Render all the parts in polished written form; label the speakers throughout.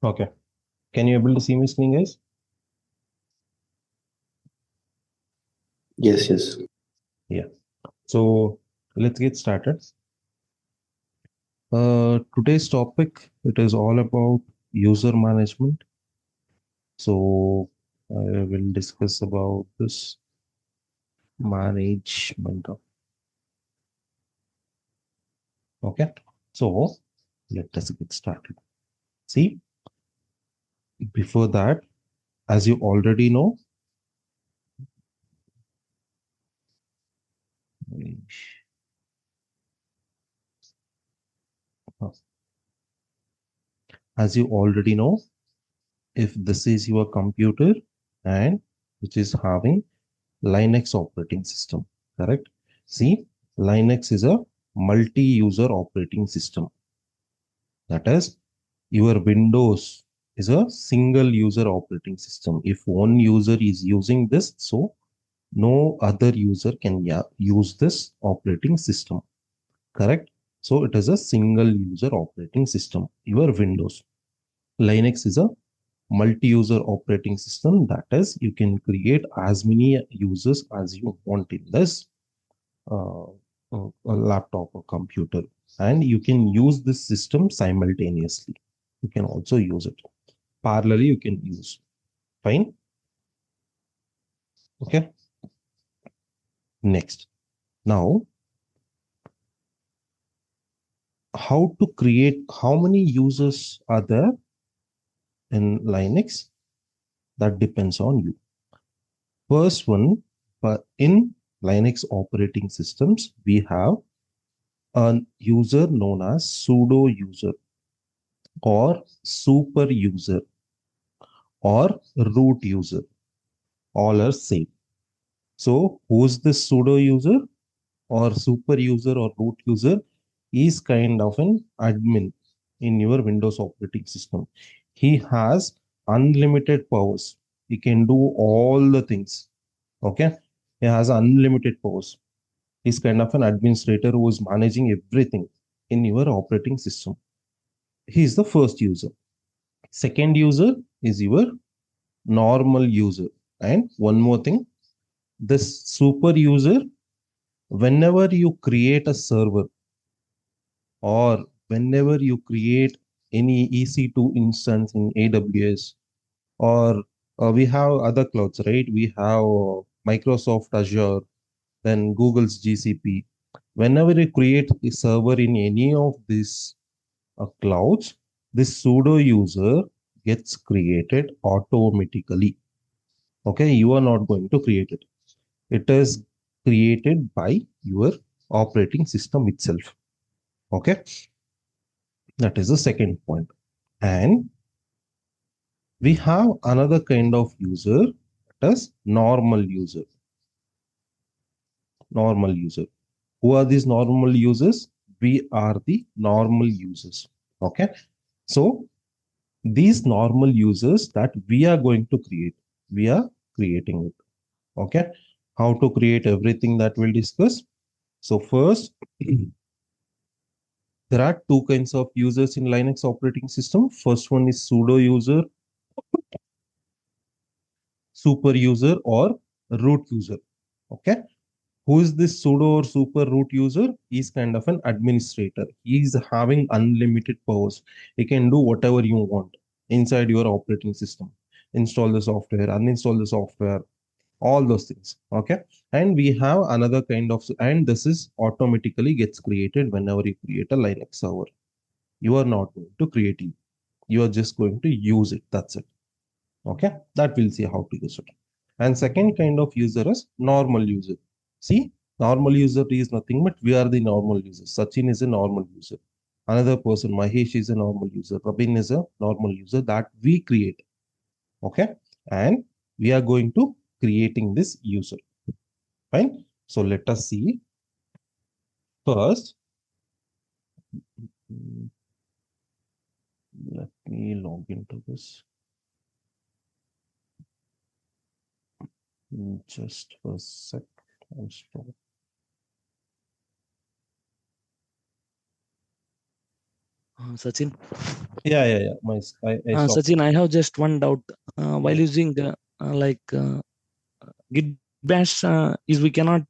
Speaker 1: Okay. Can you able to see my screen, guys?
Speaker 2: Yes, yes.
Speaker 1: Yeah. So let's get started. Today's topic, it is all about user management. So I will discuss about this management. Okay. So let us get started. See, before that, as you already know, as you already know, if this is your computer and which is having Linux operating system, correct? See, Linux is a multi-user operating system. That is, your Windows is a single user operating system. If one user is using this, so no other user can use this operating system, correct? So it is a single user operating system, your Windows. Linux is a multi-user operating system. That is, you can create as many users as you want in this uh, a laptop or computer, and you can use this system simultaneously. You can also use it parallelly. You can use. Fine. Okay. Next. Now, how to create? How many users are there in Linux? That depends on you. First one, but in Linux operating systems, we have a user known as sudo user or super user or root user. All are same. So who's this sudo user or super user or root user is kind of an admin in your Windows operating system. He has unlimited powers. He can do all the things. Okay. He has unlimited powers. He's kind of an administrator who is managing everything in your operating system. He is the first user. Second user is your normal user. And one more thing, this super user, whenever you create a server or whenever you create any EC2 instance in AWS, or we have other clouds, right? We have Microsoft Azure, then Google's GCP. Whenever you create a server in any of these clouds, this sudo user gets created automatically. Okay, you are not going to create it. It is created by your operating system itself. Okay, that is the second point. And we have another kind of user, that is normal user. Normal user. Who are these normal users? We are the normal users. Okay, so these normal users that we are going to create, we are creating it. Okay, how to create everything that we'll discuss. So first, there are two kinds of users in Linux operating system. First one is sudo user, super user, or root user. Okay, who is this sudo or super root user? He's kind of an administrator. He's having unlimited powers. He can do whatever you want inside your operating system. Install the software, uninstall the software, all those things. Okay, and we have another kind of, and this is automatically gets created whenever you create a Linux server. You are not going to create it. You are just going to use it. That's it. Okay, that we'll see how to use it. And second kind of user is normal user. See, normal user is nothing but we are the normal user. Sachin is a normal user. Another person, Mahesh, is a normal user. Rabin is a normal user that we create. Okay, and we are going to creating this user. Fine. So let us see first. Let me log into this. Just a sec.
Speaker 2: Sachin.
Speaker 1: Yeah. I saw.
Speaker 2: Sachin, I have just one doubt. While
Speaker 1: Yeah.
Speaker 2: using Git bash, is we cannot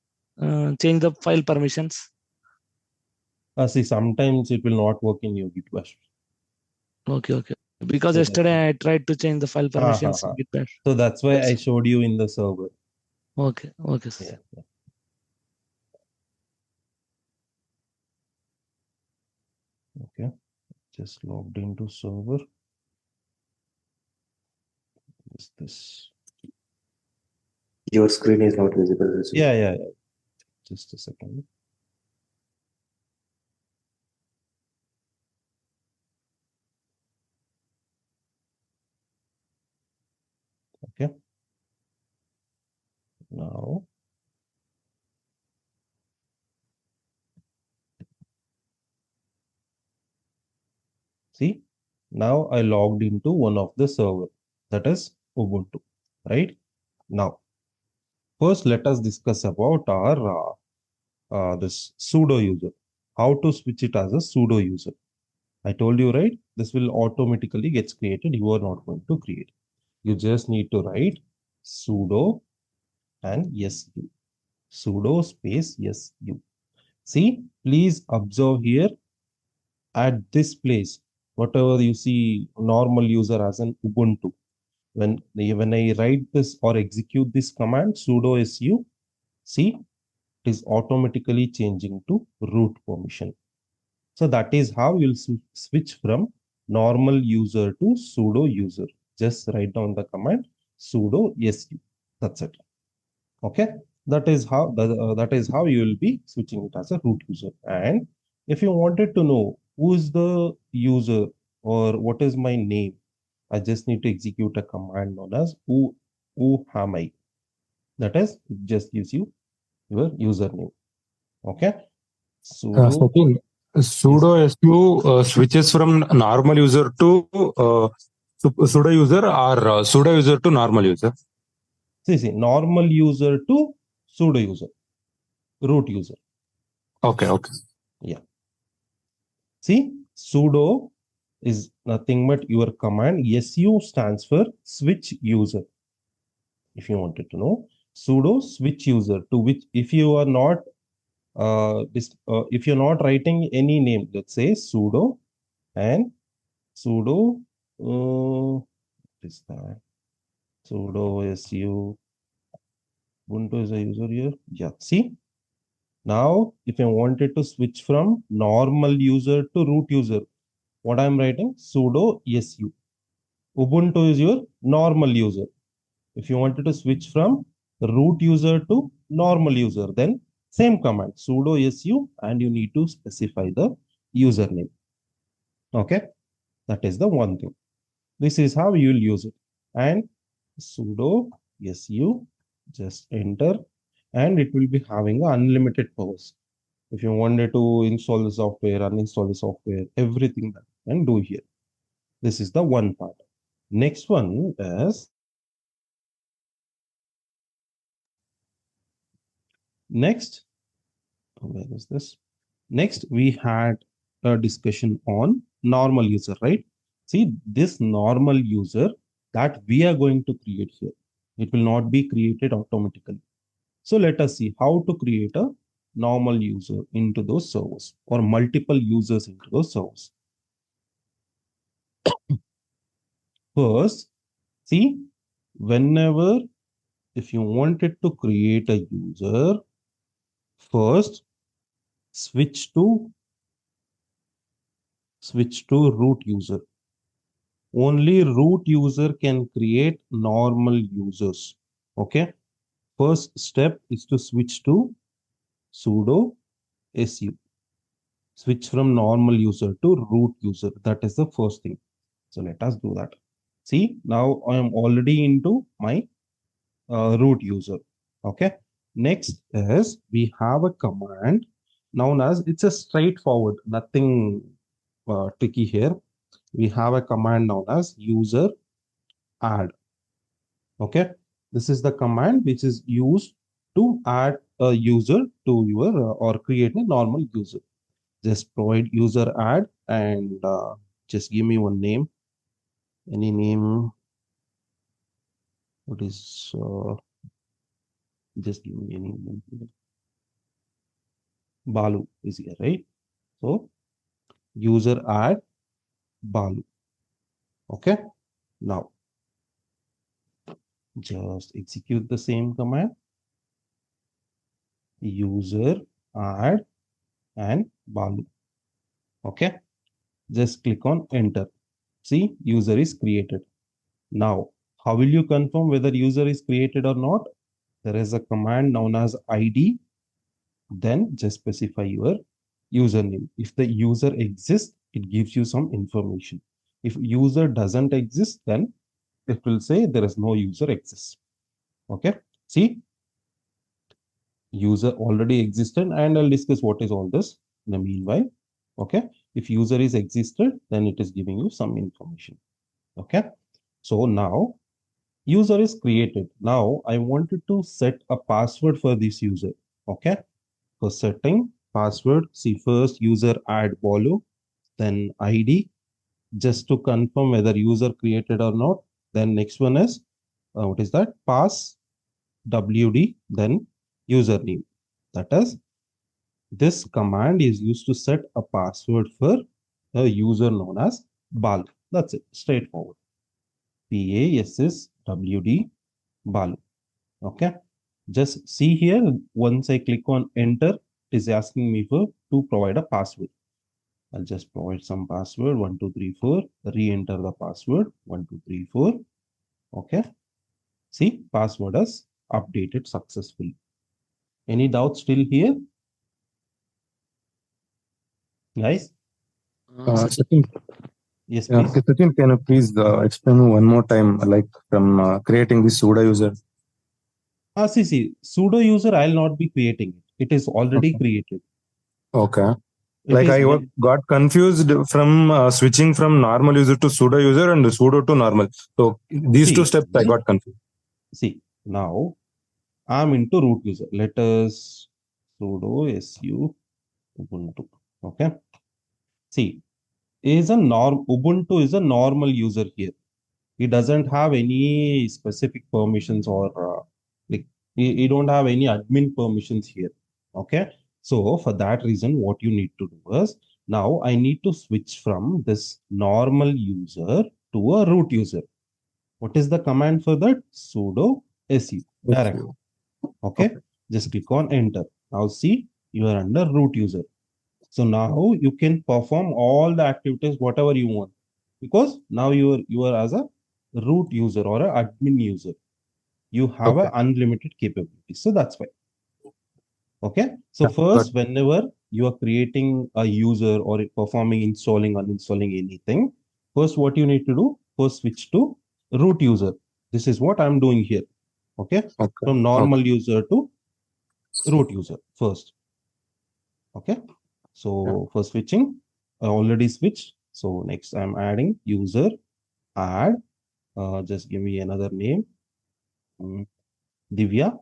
Speaker 2: change the file permissions.
Speaker 1: See, sometimes it will not work in your Git bash.
Speaker 2: Okay. Because
Speaker 1: So that's
Speaker 2: yesterday I tried to change the file permissions in Git bash.
Speaker 1: so that's why I
Speaker 2: That's
Speaker 1: showed you in the server.
Speaker 2: okay,
Speaker 1: Yeah.
Speaker 2: Sachin.
Speaker 1: Okay. Just logged into server. Is this?
Speaker 3: Your screen is not visible, Sachin.
Speaker 1: Yeah. Just a second. Okay. Now, see, now I logged into one of the server, that is Ubuntu, right? Now, first let us discuss about our this sudo user, how to switch it as a sudo user. I told you, right? This will automatically gets created. You are not going to create. You just need to write sudo and yes, you. Sudo space yes, you. See, please observe here at this place, whatever you see normal user as an Ubuntu. When I write this or execute this command sudo su, see, it is automatically changing to root permission. So that is how you'll switch from normal user to sudo user. Just write down the command sudo su. That's it. Okay. That is how you will be switching it as a root user. And if you wanted to know who is the user or what is my name, I just need to execute a command known as who am I. That is, it just gives you your username. Okay. Sudo.
Speaker 4: Sachin,
Speaker 1: Yes.
Speaker 4: sudo su switches from normal user to sudo user or sudo user to normal user.
Speaker 1: See, normal user to sudo user, root user.
Speaker 4: Okay.
Speaker 1: Yeah. See, sudo is nothing but your command. Su stands for switch user. If you wanted to know, sudo switch user to which, if you are not if you're not writing any name, let's say sudo and sudo what is that? Sudo su Ubuntu is a user here. Yeah. See, now if I wanted to switch from normal user to root user, what I'm writing sudo su. Ubuntu is your normal user. If you wanted to switch from root user to normal user, then same command sudo su and you need to specify the username. Okay, that is the one thing. This is how you'll use it. And sudo su, just enter, and it will be having unlimited powers. If you wanted to install the software, uninstall the software, everything that you can do here. This is the one part. Next one is next. Where is this? Next, we had a discussion on normal user, right? See, this normal user that we are going to create here, it will not be created automatically. So let us see how to create a normal user into those servers or multiple users into those servers. First, see, whenever if you wanted to create a user, first switch to root user. Only root user can create normal users. Okay. First step is to switch to sudo su. Switch from normal user to root user. That is the first thing. So let us do that. See, now I am already into my root user. Okay. Next is we have a command known as, it's a straightforward, nothing tricky here. We have a command known as user add. Okay, this is the command which is used to add a user to your or create a normal user. Just provide user add and just give me one name. Any name? What is just give me any name. Balu is here, right? So user add Balu. Okay. Now just execute the same command. User add and Balu. Okay. Just click on enter. See, user is created. Now, how will you confirm whether user is created or not? There is a command known as ID. Then just specify your username. If the user exists, it gives you some information. If user doesn't exist, then it will say there is no user exists. Okay. See, user already existed, and I'll discuss what is all this in the meanwhile. Okay. If user is existed, then it is giving you some information. Okay. So now user is created. Now I wanted to set a password for this user. Okay. For setting password, see first user add Bolu, then ID, just to confirm whether user created or not. Then next one is what is that? Pass WD, then username. That is, this command is used to set a password for a user known as Balu. That's it, straightforward. PASSWD Balu. Okay. Just see here, once I click on enter, it is asking me to provide a password. I'll just provide some password 1234, re-enter the password 1234. Okay. See, password is updated successfully. Any doubts still here? Guys?
Speaker 4: Sachin,
Speaker 1: Yes,
Speaker 4: yeah,
Speaker 1: please.
Speaker 4: okay, Sachin, can you please explain one more time, like from creating this pseudo user?
Speaker 1: See, pseudo user, I'll not be creating it. It is already
Speaker 4: Okay.
Speaker 1: created.
Speaker 4: Okay.
Speaker 1: It
Speaker 4: Like
Speaker 1: is
Speaker 4: I got confused from switching from normal user to pseudo user and pseudo to normal. So these two steps I got confused.
Speaker 1: See, now I'm into root user. Let us sudo su Ubuntu. Okay. See, Ubuntu is a normal user here. He doesn't have any specific permissions or like he don't have any admin permissions here. Okay. So for that reason, what you need to do is now I need to switch from this normal user to a root user. What is the command for that? Sudo su direct. Okay. Just click on enter. Now see, you are under root user. So now you can perform all the activities, whatever you want, because now you are as a root user or an admin user. You have an unlimited capability. So that's why. Okay. So first, whenever you are creating a user or performing installing, uninstalling anything, first what you need to do, first switch to root user. This is what I'm doing here. Okay. From normal user to root user first. Okay. So for switching, I already switched. So next I'm adding user add. Just give me another name. Divya.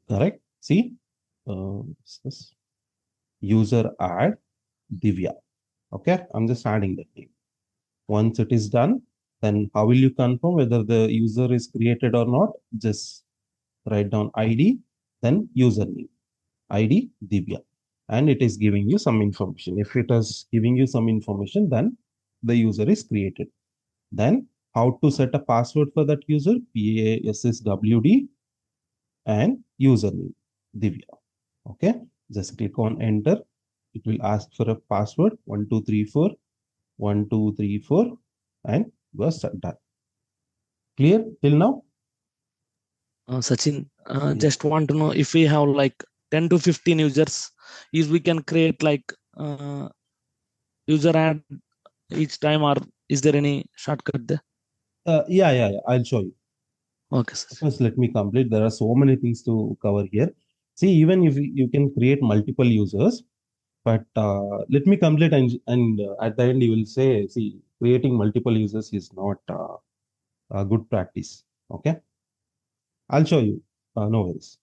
Speaker 1: Correct. See, this user add Divya. Okay. I'm just adding that name. Once it is done, then how will you confirm whether the user is created or not? Just write down ID, then username. ID Divya. And it is giving you some information. If it is giving you some information, then the user is created. Then how to set a password for that user? PASSWD and username Divya. Okay. Just click on enter. It will ask for a password 1234 1234 and you are done. Clear till now?
Speaker 2: Sachin, just want to know if we have like 10 to 15 users, is we can create like user add each time, or is there any shortcut there?
Speaker 1: Yeah. I'll show you.
Speaker 2: Okay, Sachin.
Speaker 1: First, let me complete. There are so many things to cover here. See, even if you can create multiple users, but let me complete and at the end you will say, see, creating multiple users is not a good practice. Okay. I'll show you. No worries.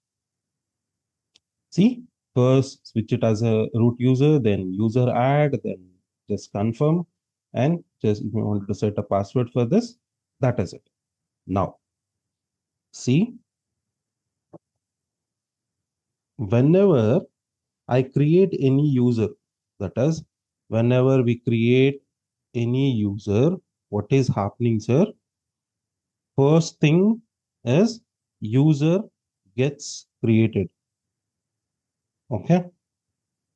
Speaker 1: See, First switch it as a root user, then user add, then just confirm, and just if you want to set a password for this, that is it. Now, see, whenever I create any user, that is, whenever we create any user, what is happening, sir? First thing is user gets created. Okay.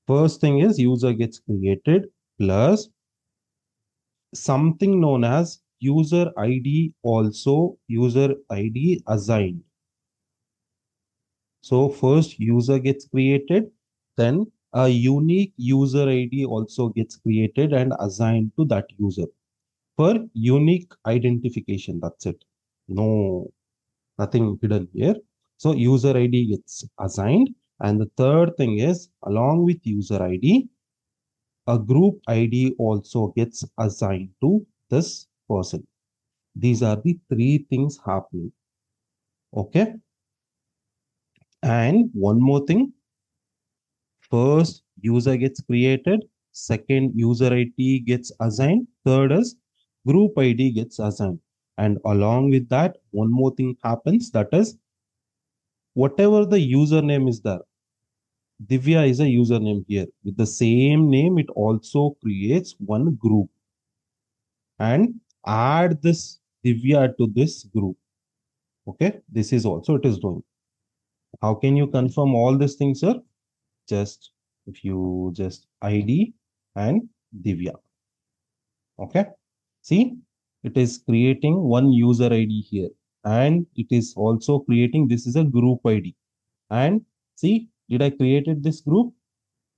Speaker 1: First thing is user gets created plus something known as user ID, also user ID assigned. So first user gets created, then a unique user ID also gets created and assigned to that user for unique identification. That's it. No, nothing hidden here. So user ID gets assigned. And the third thing is, along with user ID, a group ID also gets assigned to this person. These are the three things happening. Okay. And one more thing. First, user gets created. Second, user ID gets assigned. Third is group ID gets assigned. And along with that, one more thing happens, that is, whatever the username is there, Divya is a username here. With the same name, it also creates one group. And add this Divya to this group. Okay, this is also it is doing. How can you confirm all these things, sir? Just if you just ID and Divya. Okay, see, it is creating one user ID here, and it is also creating, this is a group ID. And see, did I created this group?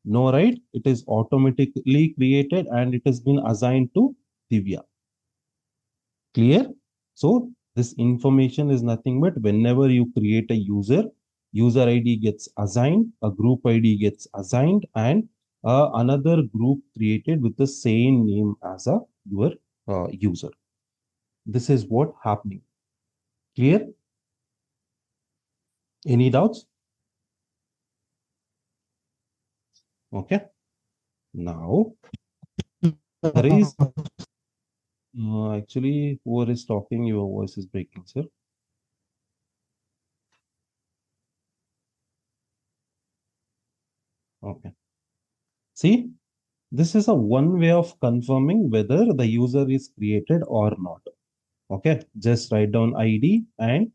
Speaker 1: No, right? It is automatically created and it has been assigned to Divya. Clear? So this information is nothing but whenever you create a user, user ID gets assigned, a group ID gets assigned, and another group created with the same name as your user. This is what happening. Clear? Any doubts? Okay. Now, there is actually, whoever is talking, your voice is breaking, sir. Okay. See, this is a one way of confirming whether the user is created or not. Okay, just write down ID and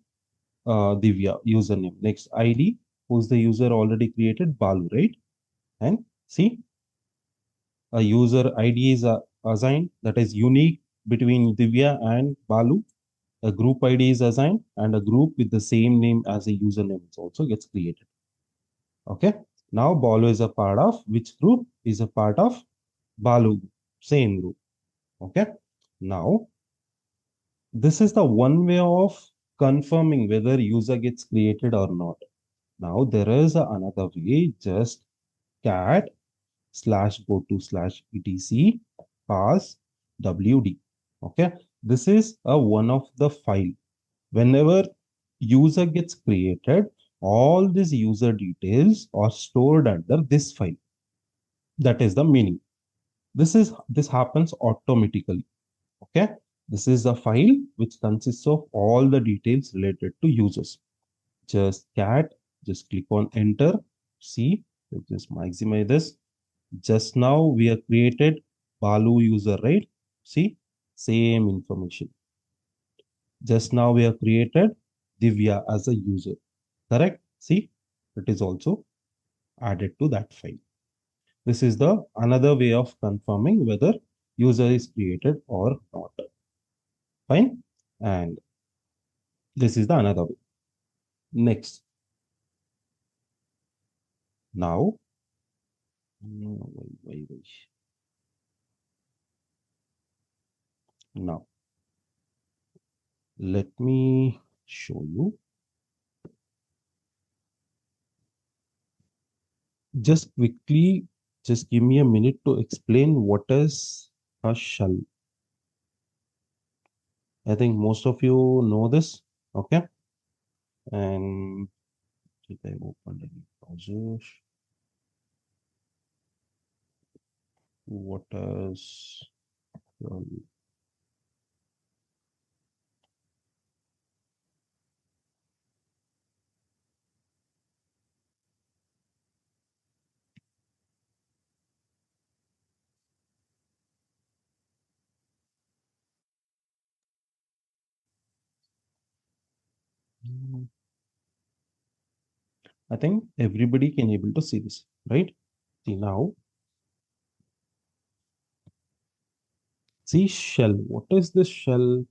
Speaker 1: Divya username. Next ID, who's the user already created? Balu, right? And see, a user ID is assigned, that is unique between Divya and Balu. A group ID is assigned and a group with the same name as a username also gets created. Okay. Now Balu is a part of which group? Is a part of Balu, same group. Okay. Now, this is the one way of confirming whether user gets created or not. Now there is another way, just cat /go/to/etc pass wd. Okay. This is a one of the file. Whenever user gets created, all these user details are stored under this file. That is the meaning. This happens automatically. Okay, this is a file which consists of all the details related to users. Just cat, just click on enter. See, just maximize this. Just now we have created Balu user, right? See, same information. Just now we have created Divya as a user. Correct? See, it is also added to that file. This is the another way of confirming whether user is created or not. Fine. And this is the another way. Next. Now, now, let me show you. Just quickly, just give me a minute to explain what is a shell. I think most of you know this. Okay. And did I open any browser? What is I think everybody can able to see this, right? See now, see shell. What is this shell?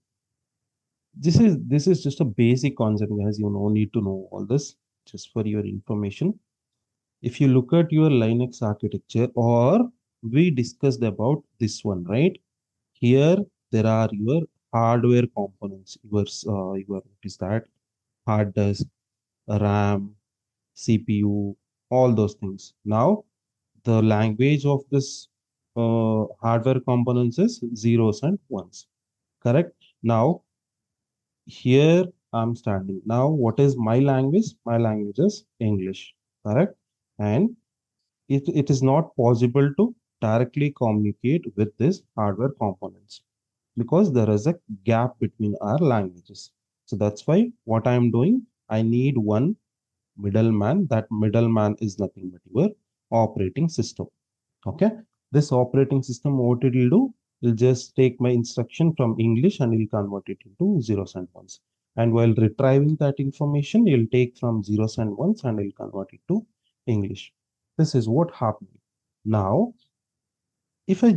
Speaker 1: This is just a basic concept, guys. You no need to know all this just for your information. If you look at your Linux architecture, or we discussed about this one, right? Here there are your hardware components. Your what is that? Hard disk, RAM, CPU, all those things. Now the language of this hardware components is zeros and ones. Correct. Now here I'm standing. Now what is my language? My language is English. Correct. And it is not possible to directly communicate with this hardware components because there is a gap between our languages. So that's why what I'm doing, I need one middleman. That middleman is nothing but your operating system. Okay. This operating system, what it will do, will just take my instruction from English and will convert it into zeros and ones. And while retrieving that information, you'll take from zeros and ones and will convert it to English. This is what happened. Now, if you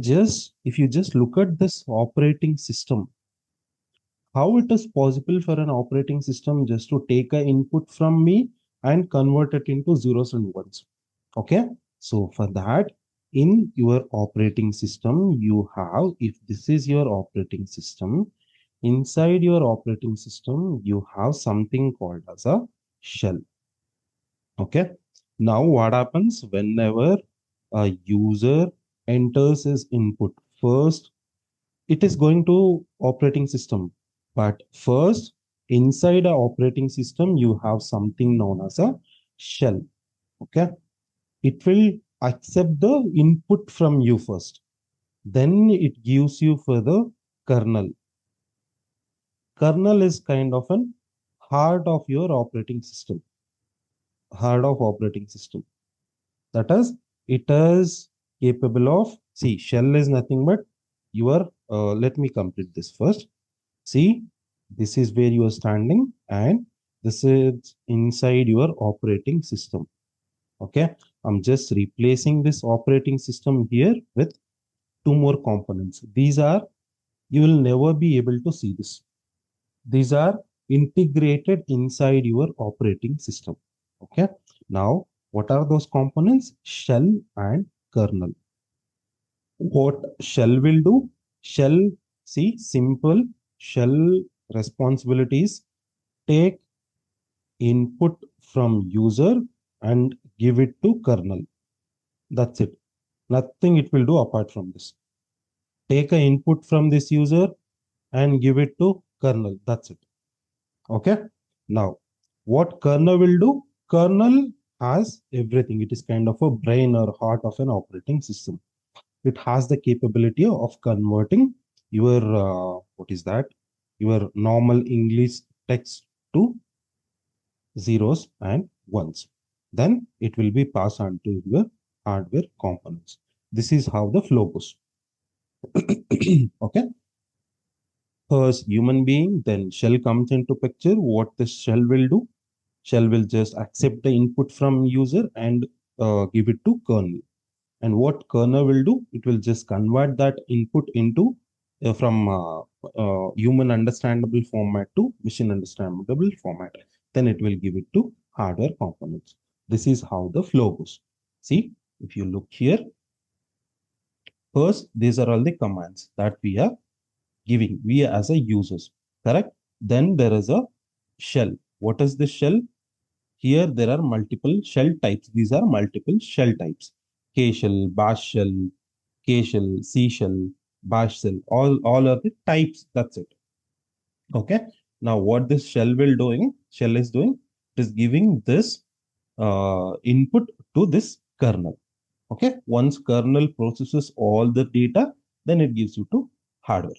Speaker 1: just look at this operating system, how it is possible for an operating system just to take an input from me and convert it into zeros and ones? Okay, so for that, in your operating system, you have, if this is your operating system, inside your operating system, you have something called as a shell. Okay, now what happens whenever a user enters his input? First, it is going to operating system, but first, inside a operating system, you have something known as a shell. Okay, it will accept the input from you first, then it gives you for the kernel. Kernel is kind of an heart of your operating system, heart of operating system. That is, it is capable of, see, shell is nothing but your, let me complete this first. See, this is where you are standing and this is inside your operating system. Okay, I'm just replacing this operating system here with two more components. These are, you will never be able to see this. These are integrated inside your operating system. Okay, now what are those components? Shell and kernel. What shell will do? Shell, see, simple shell responsibilities: take input from user and give it to kernel. That's it. Nothing it will do apart from this. Take an input from this user and give it to kernel. That's it. Okay. Now, what kernel will do? Kernel has everything. It is kind of a brain or heart of an operating system. It has the capability of converting your, what is that? Your normal English text to zeros and ones. Then it will be passed on to your hardware components. This is how the flow goes. Okay. First human being, then shell comes into picture. What the shell will do? Shell will just accept the input from user and give it to kernel. And what kernel will do? It will just convert that input into from human understandable format to machine understandable format. Then it will give it to hardware components. This is how the flow goes. See, if you look here, first, these are all the commands that we are giving, we as a users, correct? Then there is a shell. What is the shell? Here there are multiple shell types. These are multiple shell types: K shell, bash shell, K shell, C shell, bash shell. All are the types. That's it. Okay. Now what this shell shell is doing, it is giving this input to this kernel. Okay, once kernel processes all the data, then it gives you to hardware.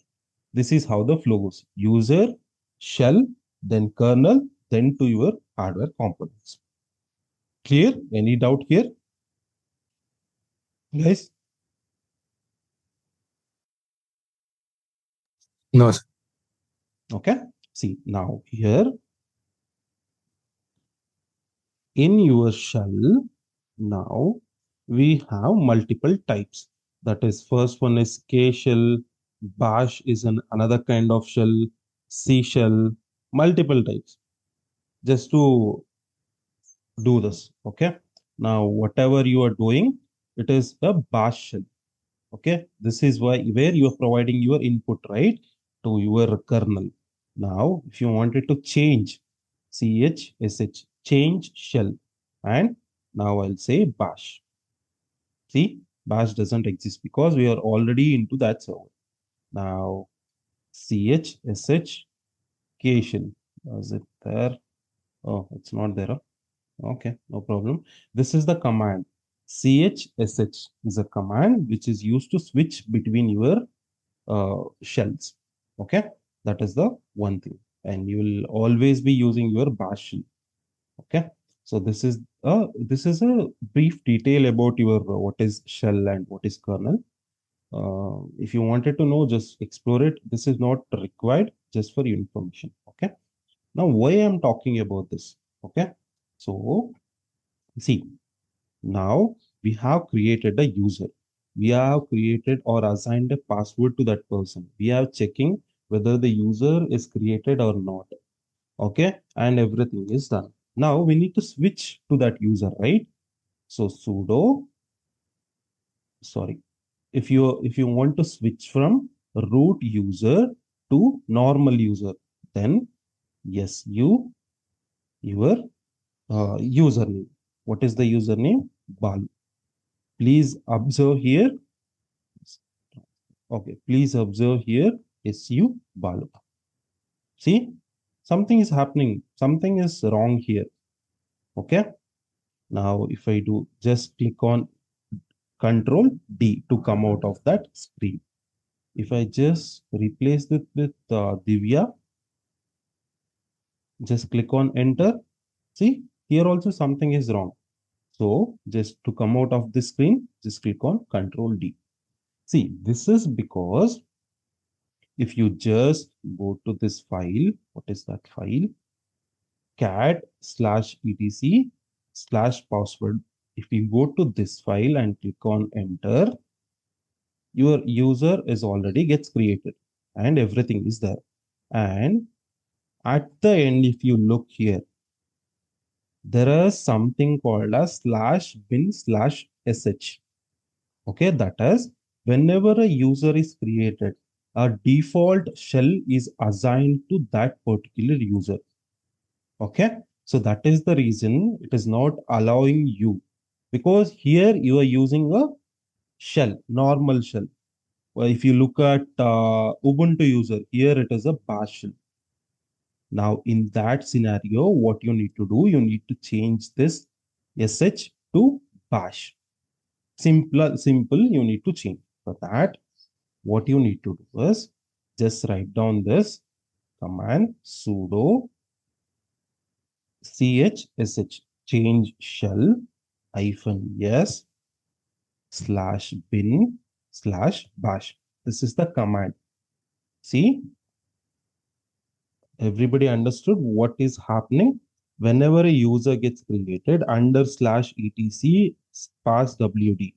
Speaker 1: This is how the flow goes: user, shell, then kernel, then to your hardware components. Clear? Any doubt here, guys?
Speaker 4: No, sir.
Speaker 1: Okay, see now here in your shell, now we have multiple types. That is, first one is K shell, bash is another kind of shell, C shell, multiple types. Just to do this, okay? Now, whatever you are doing, it is a bash shell, okay? This is where you are providing your input, right, to your kernel. Now, if you wanted to change chsh, change shell, and now I'll say bash. See, bash doesn't exist because we are already into that server. Now, chsh, k shell, is it there? Oh, it's not there. Huh? Okay, no problem. This is the command. Chsh is a command which is used to switch between your shells. Okay, that is the one thing, and you will always be using your bash shell. Okay, so this is a brief detail about your what is shell and what is kernel. If you wanted to know, just explore it. This is not required, just for your information. Okay. Now, why I'm talking about this? Okay, so see, now we have created a user. We have created or assigned a password to that person. We are checking whether the user is created or not. Okay, and everything is done. Now we need to switch to that user, right? So sudo, sorry, if you want to switch from root user to normal user, then yes, your username. What is the username? Balu. Please observe here. Okay, please observe here. SU Balu. See, something is happening. Something is wrong here. Okay. Now, if I do just click on Control D to come out of that screen. If I just replace it with Divya, just click on Enter. See, here also something is wrong. So just to come out of the screen, just click on Control D. See, this is because if you just go to this file, what is that file? cat/etc/password. If you go to this file and click on enter, your user is already gets created and everything is there. And at the end, if you look here, there is something called as /bin/sh. Okay, that is, whenever a user is created, a default shell is assigned to that particular user. Okay, so that is the reason it is not allowing you, because here you are using a shell, normal shell. Well, if you look at Ubuntu user, here it is a bash shell. Now, in that scenario, what you need to do, you need to change this sh to bash. Simple, you need to change. For that, what you need to do is just write down this command sudo chsh change shell -s /bin/bash. This is the command. See, everybody understood what is happening? Whenever a user gets created under /etc pass wd,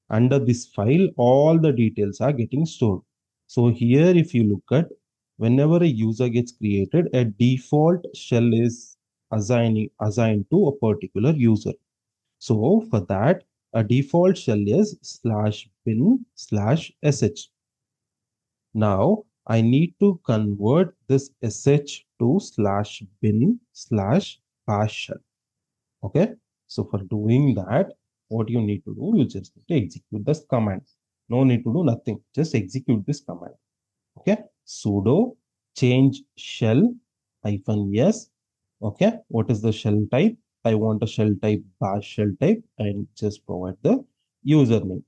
Speaker 1: under this file, all the details are getting stored. So here, if you look at, whenever a user gets created, a default shell is assigned to a particular user. So for that, a default shell is /bin/sh. Now I need to convert this sh to /bin/bash shell. Okay. So for doing that, what you need to do, you just need to execute this command. No need to do nothing. Just execute this command. Okay. Sudo change shell -s. Okay. What is the shell type? I want a shell type, bash shell type, and just provide the username.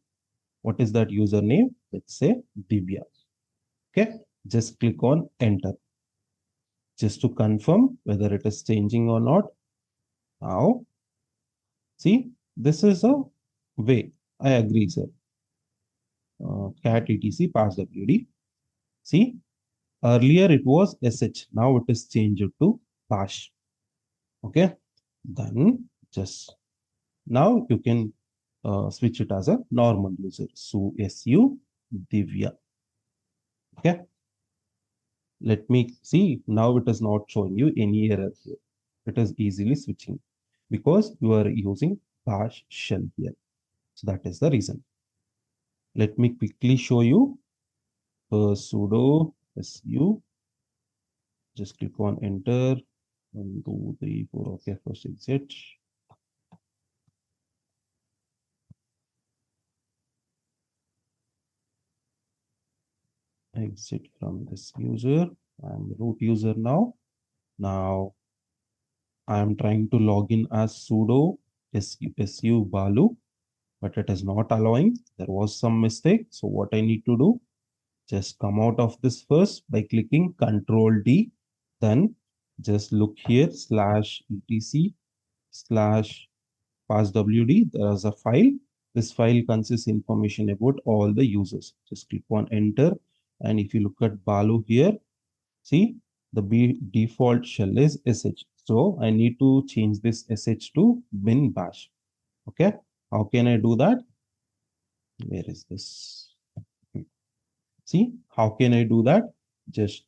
Speaker 1: What is that username? Let's say Divya. Okay, just click on enter. Just to confirm whether it is changing or not. Now, see, this is a way. I agree, sir. Cat etc pass WD. See, earlier it was sh. Now it is changed to bash. Okay, then just now you can switch it as a normal user. So su Divya. Okay. Let me see. Now it is not showing you any error here. It is easily switching because you are using bash shell here. So that is the reason. Let me quickly show you sudo su. Just click on enter. 1, 2, 3, 4. Okay, first exit. Exit from this user. I'm root user now. Now I'm trying to log in as sudo su balu, but it is not allowing. There was some mistake. So what I need to do, just come out of this first by clicking Control D. Then just look here /etc/passwd. There is a file. This file consists information about all the users. Just click on enter. And if you look at balu here, see the default shell is sh. So I need to change this sh to bin bash. Okay. How can I do that? Where is this? See, how can I do that? Just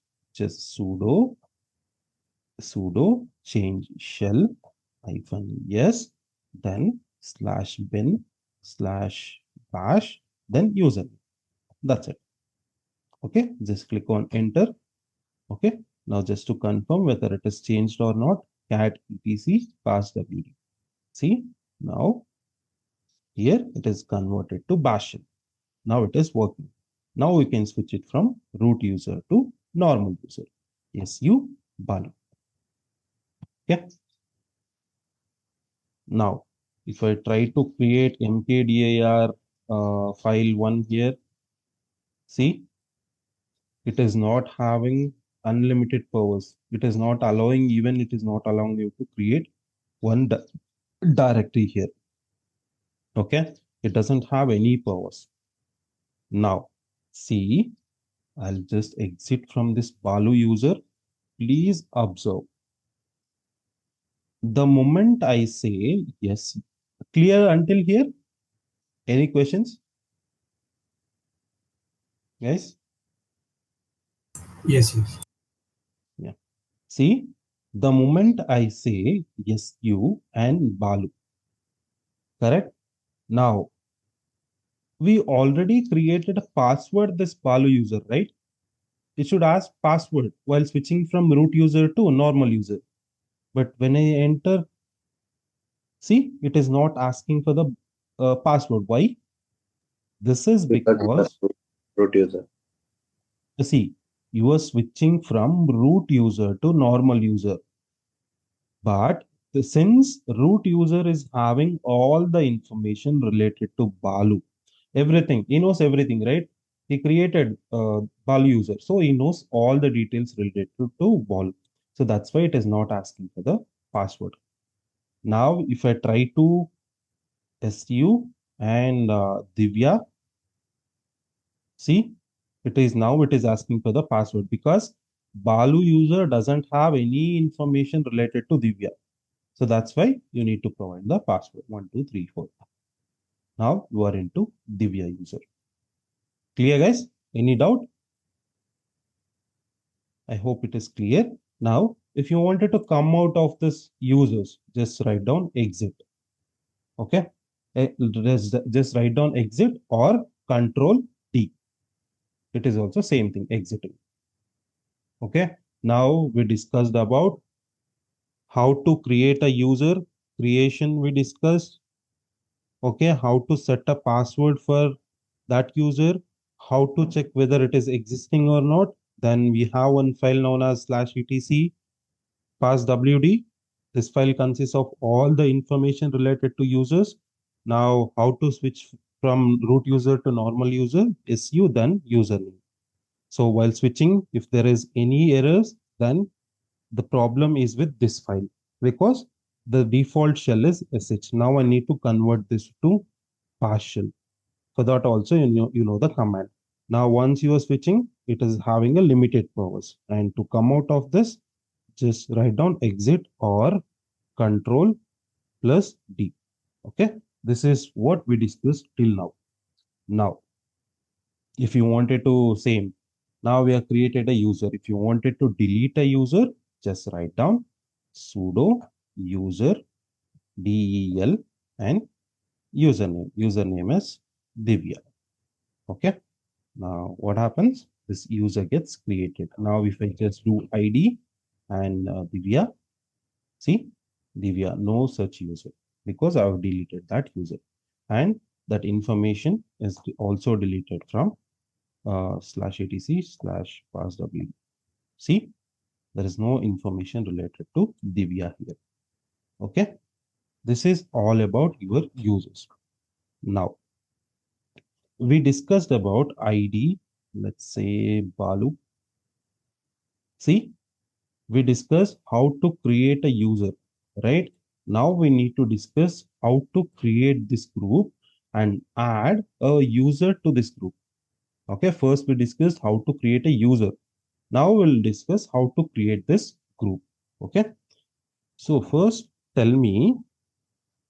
Speaker 1: sudo change shell -yes, then /bin/bash, then user. That's it. Okay, just click on enter. Okay, now just to confirm whether it is changed or not, cat etc passwd. See, now here it is converted to bash shell. Now it is working. Now we can switch it from root user to normal user. Su balu. Okay. Now, if I try to create mkdir file 1 here, see, it is not having unlimited powers. It is not allowing, even it is not allowing you to create one directory here. Okay, it doesn't have any powers. Now, see, I'll just exit from this balu user. Please observe. The moment I say yes, clear until here? Any questions? Guys?
Speaker 5: Yes, yes.
Speaker 1: Yeah. See, the moment I say yes, you and balu, correct? Now, we already created a password this balu user, right? It should ask password while switching from root user to normal user. But when I enter, see, it is not asking for the password. Why? This is because,
Speaker 3: root user.
Speaker 1: see, you are switching from root user to normal user. But since root user is having all the information related to balu, everything, he knows everything, right? He created balu user. So he knows all the details related to balu. So that's why it is not asking for the password. Now, if I try to su and Divya, see, it is asking for the password because balu user doesn't have any information related to Divya. So that's why you need to provide the password 1, 2, 3, 4. Now you are into Divya user. Clear, guys? Any doubt? I hope it is clear. Now, if you wanted to come out of this users, just write down exit. Okay. Just write down exit or control T. It is also same thing, exiting. Okay. Now we discussed about how to create a user creation. We discussed. Okay. How to set a password for that user, how to check whether it is existing or not. Then we have one file known as /etc passwd. This file consists of all the information related to users. Now, how to switch from root user to normal user? SU, then username. So while switching, if there is any errors, then the problem is with this file because the default shell is sh. Now I need to convert this to partial. For that also, you know the command. Now, once you are switching, it is having a limited powers. And to come out of this, just write down exit or control plus D. Okay, this is what we discussed till now. Now, if you wanted to same, now we have created a user. If you wanted to delete a user, just write down sudo user del and username. Username is Divya. Okay. Now what happens? This user gets created. Now if I just do ID and Divya, see Divya, no such user because I have deleted that user, and that information is also deleted from /etc/passw. See, there is no information related to Divya here. Okay, this is all about your users. Now, we discussed about ID. Let's say Balu. See, we discussed how to create a user, right? Now we need to discuss how to create this group and add a user to this group. Okay, first we discussed how to create a user. Now we'll discuss how to create this group. Okay, so first tell me,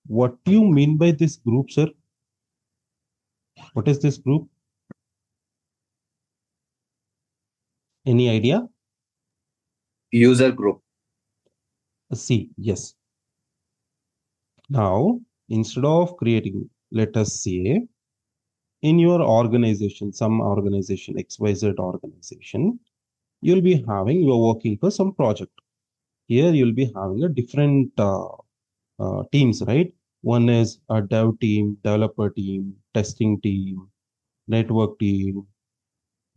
Speaker 1: what do you mean by this group, sir? What is this group? Any idea?
Speaker 3: User group.
Speaker 1: See, yes. Now, instead of creating, let us say, in your organization, some organization, XYZ organization, you'll be having, you're working for some project. Here you'll be having a different teams, right? One is a dev team, developer team, testing team, network team.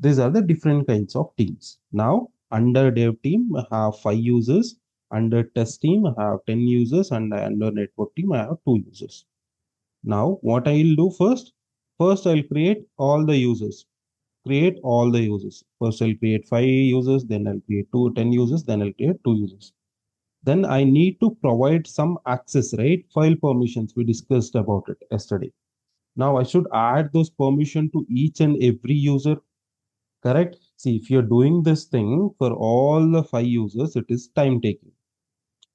Speaker 1: These are the different kinds of teams. Now, under dev team, I have 5 users. Under test team, I have 10 users. And under network team, I have 2 users. Now, what I'll do first? First, I'll create all the users. Create all the users. First, I'll create 5 users. Then I'll create 10 users. Then I'll create 2 users. Then I need to provide some access, right? File permissions. We discussed about it yesterday. Now I should add those permission to each and every user. Correct? See, if you're doing this thing for all the 5 users, it is time taking.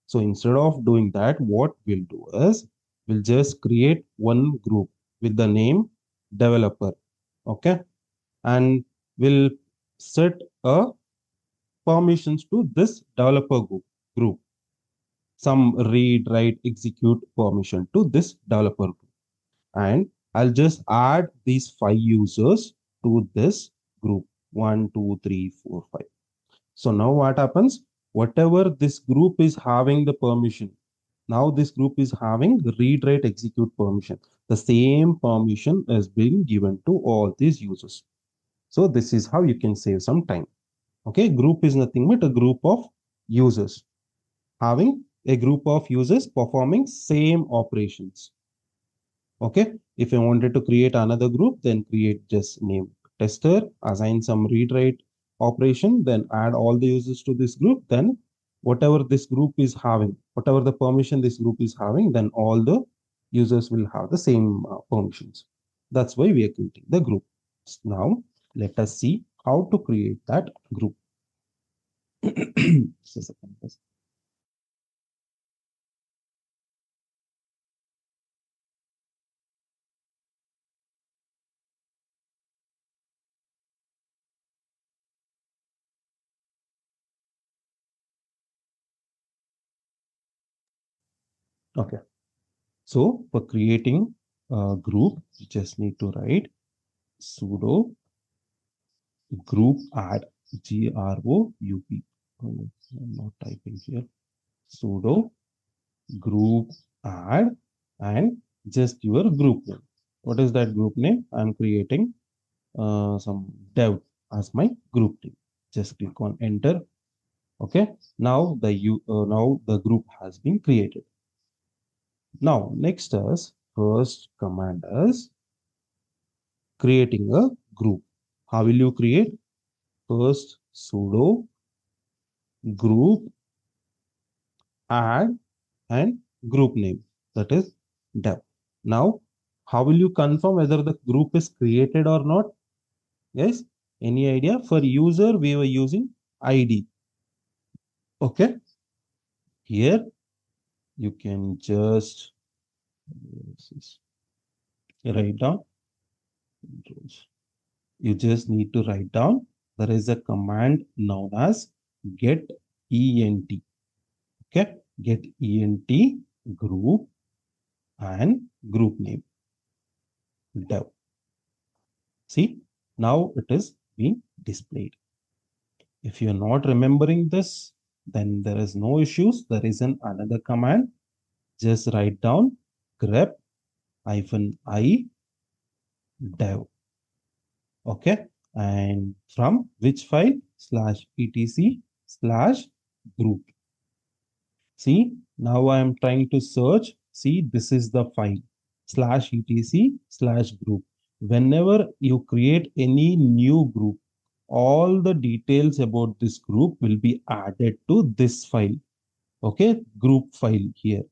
Speaker 1: So instead of doing that, what we'll do is we'll just create one group with the name developer. Okay. And we'll set a permissions to this developer group. Some read, write, execute permission to this developer group. And I'll just add these 5 users to this group. 1, 2, 3, 4, 5. So now what happens? Whatever this group is having the permission, now this group is having read, write, execute permission. The same permission is being given to all these users. So this is how you can save some time. Okay, group is nothing but a group of users having a group of users performing same operations. Okay, if I wanted to create another group, then create just name tester, assign some read write operation, then add all the users to this group. Then whatever this group is having, whatever the permission this group is having, then all the users will have the same permissions. That's why we are creating the group. Now let us see how to create that group. Just a second. Okay. So for creating a group, you just need to write sudo group add, group. I'm not typing here. Sudo group add and just your group name. What is that group name? I'm creating some dev as my group name. Just click on enter Okay. Now the group has been created. Now next is first command is creating a group. How will you create? First sudo group add and group name, that is dev. Now how will you confirm whether the group is created or not? Yes, any idea? For user we were using id. Okay, here you can just write down, you just need to write down, there is a command known as get ent. Okay, get ent group and group name dev. See, now it is being displayed. If you're not remembering this, then there is no issues. There is another command. Just write down grep -i dev. Okay, and from which file? /etc/group. See, now I am trying to search. See, this is the file /etc/group. Whenever you create any new group, all the details about this group will be added to this file. Okay, group file here.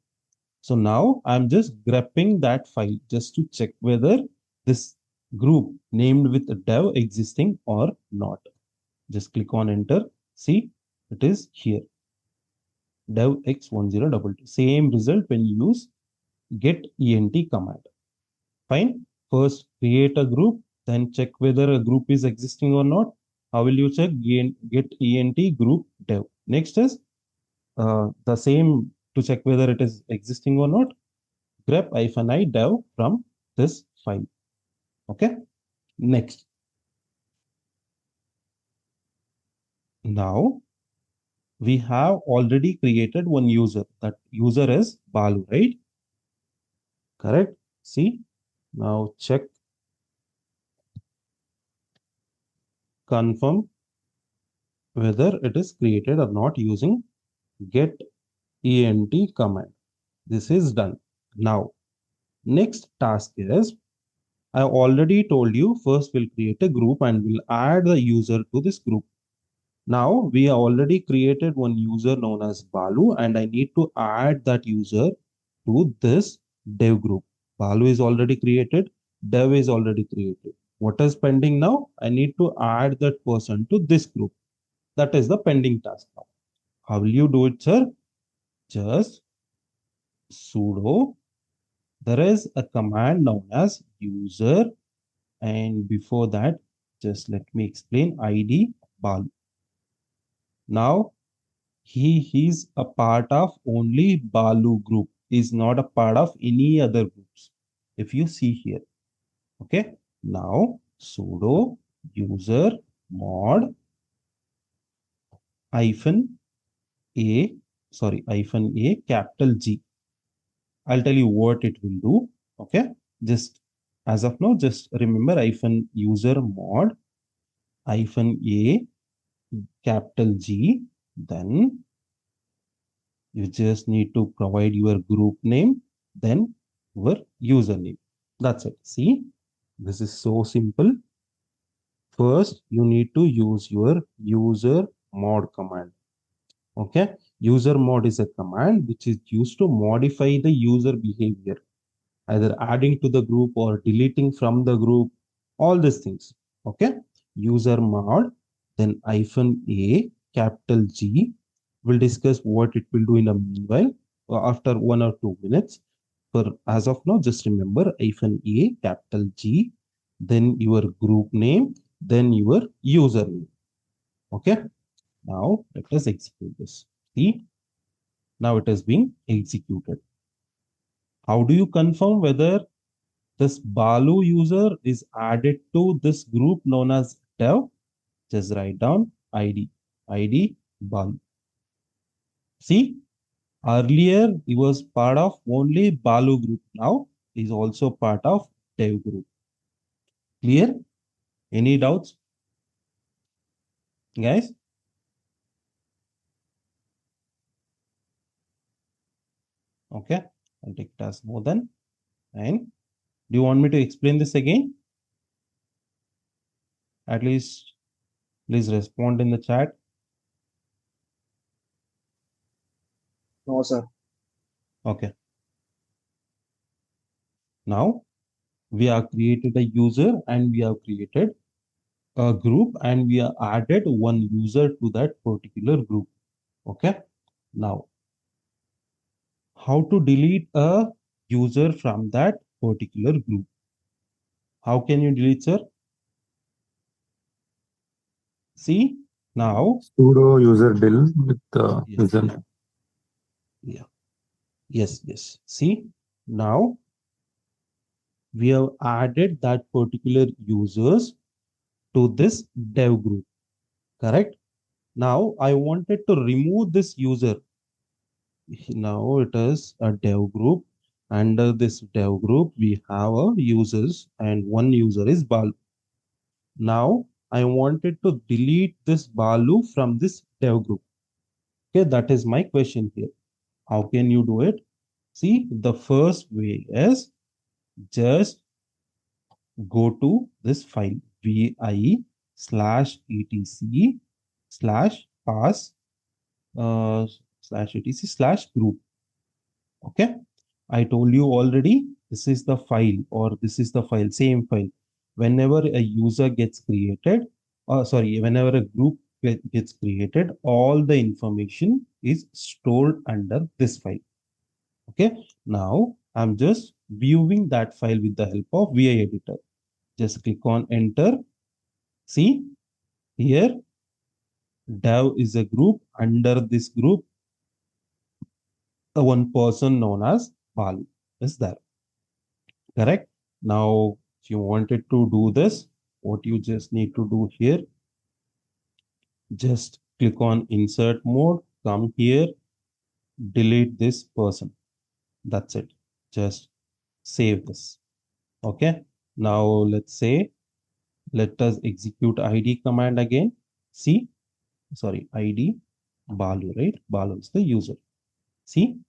Speaker 1: So now I'm just grepping that file just to check whether this group named with dev existing or not. Just click on enter. See, it is here. Dev x1022. Same result when you use get ent command. Fine. First create a group, then check whether a group is existing or not. How will you check? Get ent group dev. Next is the same to check whether it is existing or not. Grep -i dev from this file. Okay. Next. Now we have already created one user. That user is Balu, right? Correct. See, now check, confirm whether it is created or not using get ent command. This is done. Now, next task is, I already told you, first we'll create a group and we'll add the user to this group. Now we already created one user known as Balu, and I need to add that user to this dev group. Balu is already created, dev is already created. What is pending now? I need to add that person to this group. That is the pending task now. How will you do it, sir? Just sudo, there is a command known as user, and before that, just let me explain id Balu. Now he's a part of only Balu group, is not a part of any other groups. If you see here, okay. Now sudo user mod -a, sorry, -a capital G. I'll tell you what it will do. Okay, just as of now, just remember -user mod -a capital G. Then you just need to provide your group name, then your username. That's it. See, this is so simple. First, you need to use your user mod command. Okay, user mod is a command which is used to modify the user behavior, either adding to the group or deleting from the group, all these things. Okay, user mod, then -a capital G. We'll discuss what it will do in a meanwhile after 1 or 2 minutes. For as of now, just remember -a capital G, then your group name, then your username. Okay, now let us execute this. See, now it is being executed. How do you confirm whether this Balu user is added to this group known as dev? Just write down id Balu. See, earlier he was part of only Balu group. Now he's also part of dev group. Clear? Any doubts, guys? Okay, I'll take it as more than 9. Do you want me to explain this again? At least please respond in the chat.
Speaker 5: No, sir.
Speaker 1: Okay. Now we have created a user and we have created a group and we have added one user to that particular group. Okay. Now, how to delete a user from that particular group? How can you delete, sir? See, now.
Speaker 4: Sudo user del with
Speaker 1: Yes,
Speaker 4: user.
Speaker 1: yeah. Yes. See, now we have added that particular users to this dev group, correct? Now I wanted to remove this user. Now it is a dev group. Under this dev group, we have a users and one user is Balu. Now I wanted to delete this Balu from this dev group. Okay, that is my question here. How can you do it? See, the first way is just go to this file vi/etc/pass/etc/group. Okay, I told you already, this is the file or this is the file, same file. Whenever a user gets created, whenever a group gets created, all the information is stored under this file. Okay, now I'm just viewing that file with the help of VI editor. Just click on enter. See here, dev is a group. Under this group, one person known as Balu is there. Correct. Now, if you wanted to do this, what you just need to do here, just click on insert mode, come here, delete this person. That's it. Just save this. Okay. Now let's say, let us execute id command again. See, id Balu, right? Balu is the user. See,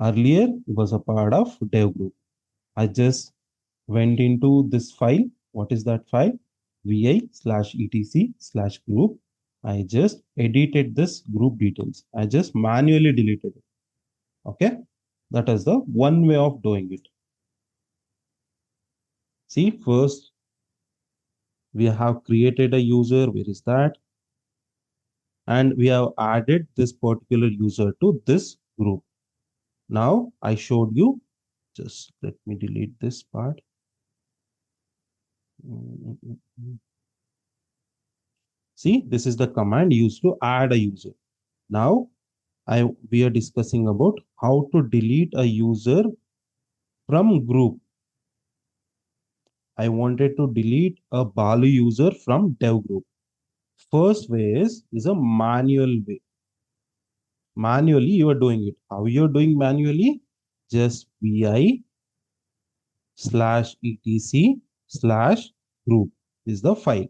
Speaker 1: earlier it was a part of dev group. I just went into this file. What is that file? vi/etc/group. I just edited this group details. I just manually deleted it. Okay, that is the one way of doing it. See, first we have created a user. Where is that? And we have added this particular user to this group. Now I showed you, just let me delete this part. See, this is the command used to add a user. Now we are discussing about how to delete a user from group. I wanted to delete a Balu user from dev group. First way is a manual way. Manually, you are doing it. How you are doing manually? Just vi/etc/group is the file.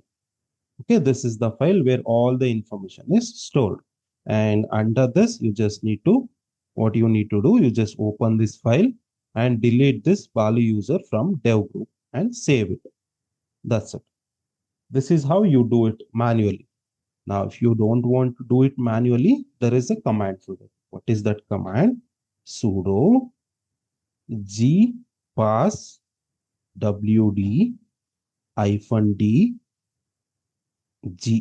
Speaker 1: Okay, this is the file where all the information is stored. And under this, you just need to, what you need to do, you just open this file and delete this Balu user from dev group and save it. That's it. This is how you do it manually. Now, if you don't want to do it manually, there is a command for that. What is that command? Sudo gpass wd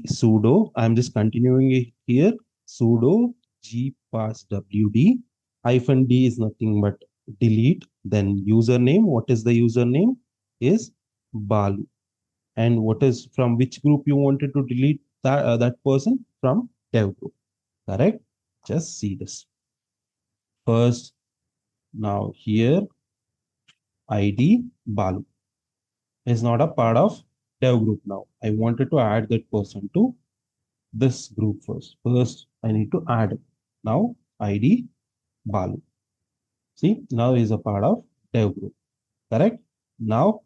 Speaker 1: sudo. I'm just continuing it here. Sudo gpass wd -d is nothing but delete. Then username. What is the username? Is Balu. And what is from which group you wanted to delete that person? From dev group. Correct? Just see this. First, now here, ID Balu is not a part of dev group now. I wanted to add that person to this group first. First, I need to add it. Now, ID Balu. See, now is a part of dev group. Correct? Now,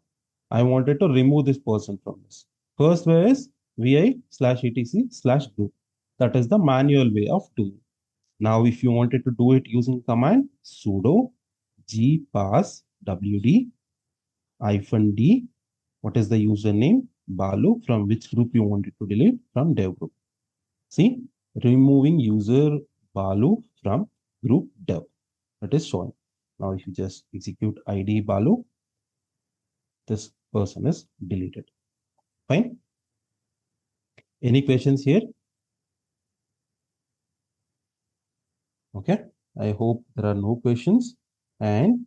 Speaker 1: I wanted to remove this person from this. First way is vi/etc/group. That is the manual way of doing it. Now, if you wanted to do it using command, sudo gpass wd -d. What is the username? Balu. From which group you wanted to delete? From dev group. See, removing user Balu from group dev. That is shown. Now, if you just execute ID Balu, this person is deleted. Fine. Any questions here? Okay. I hope there are no questions. And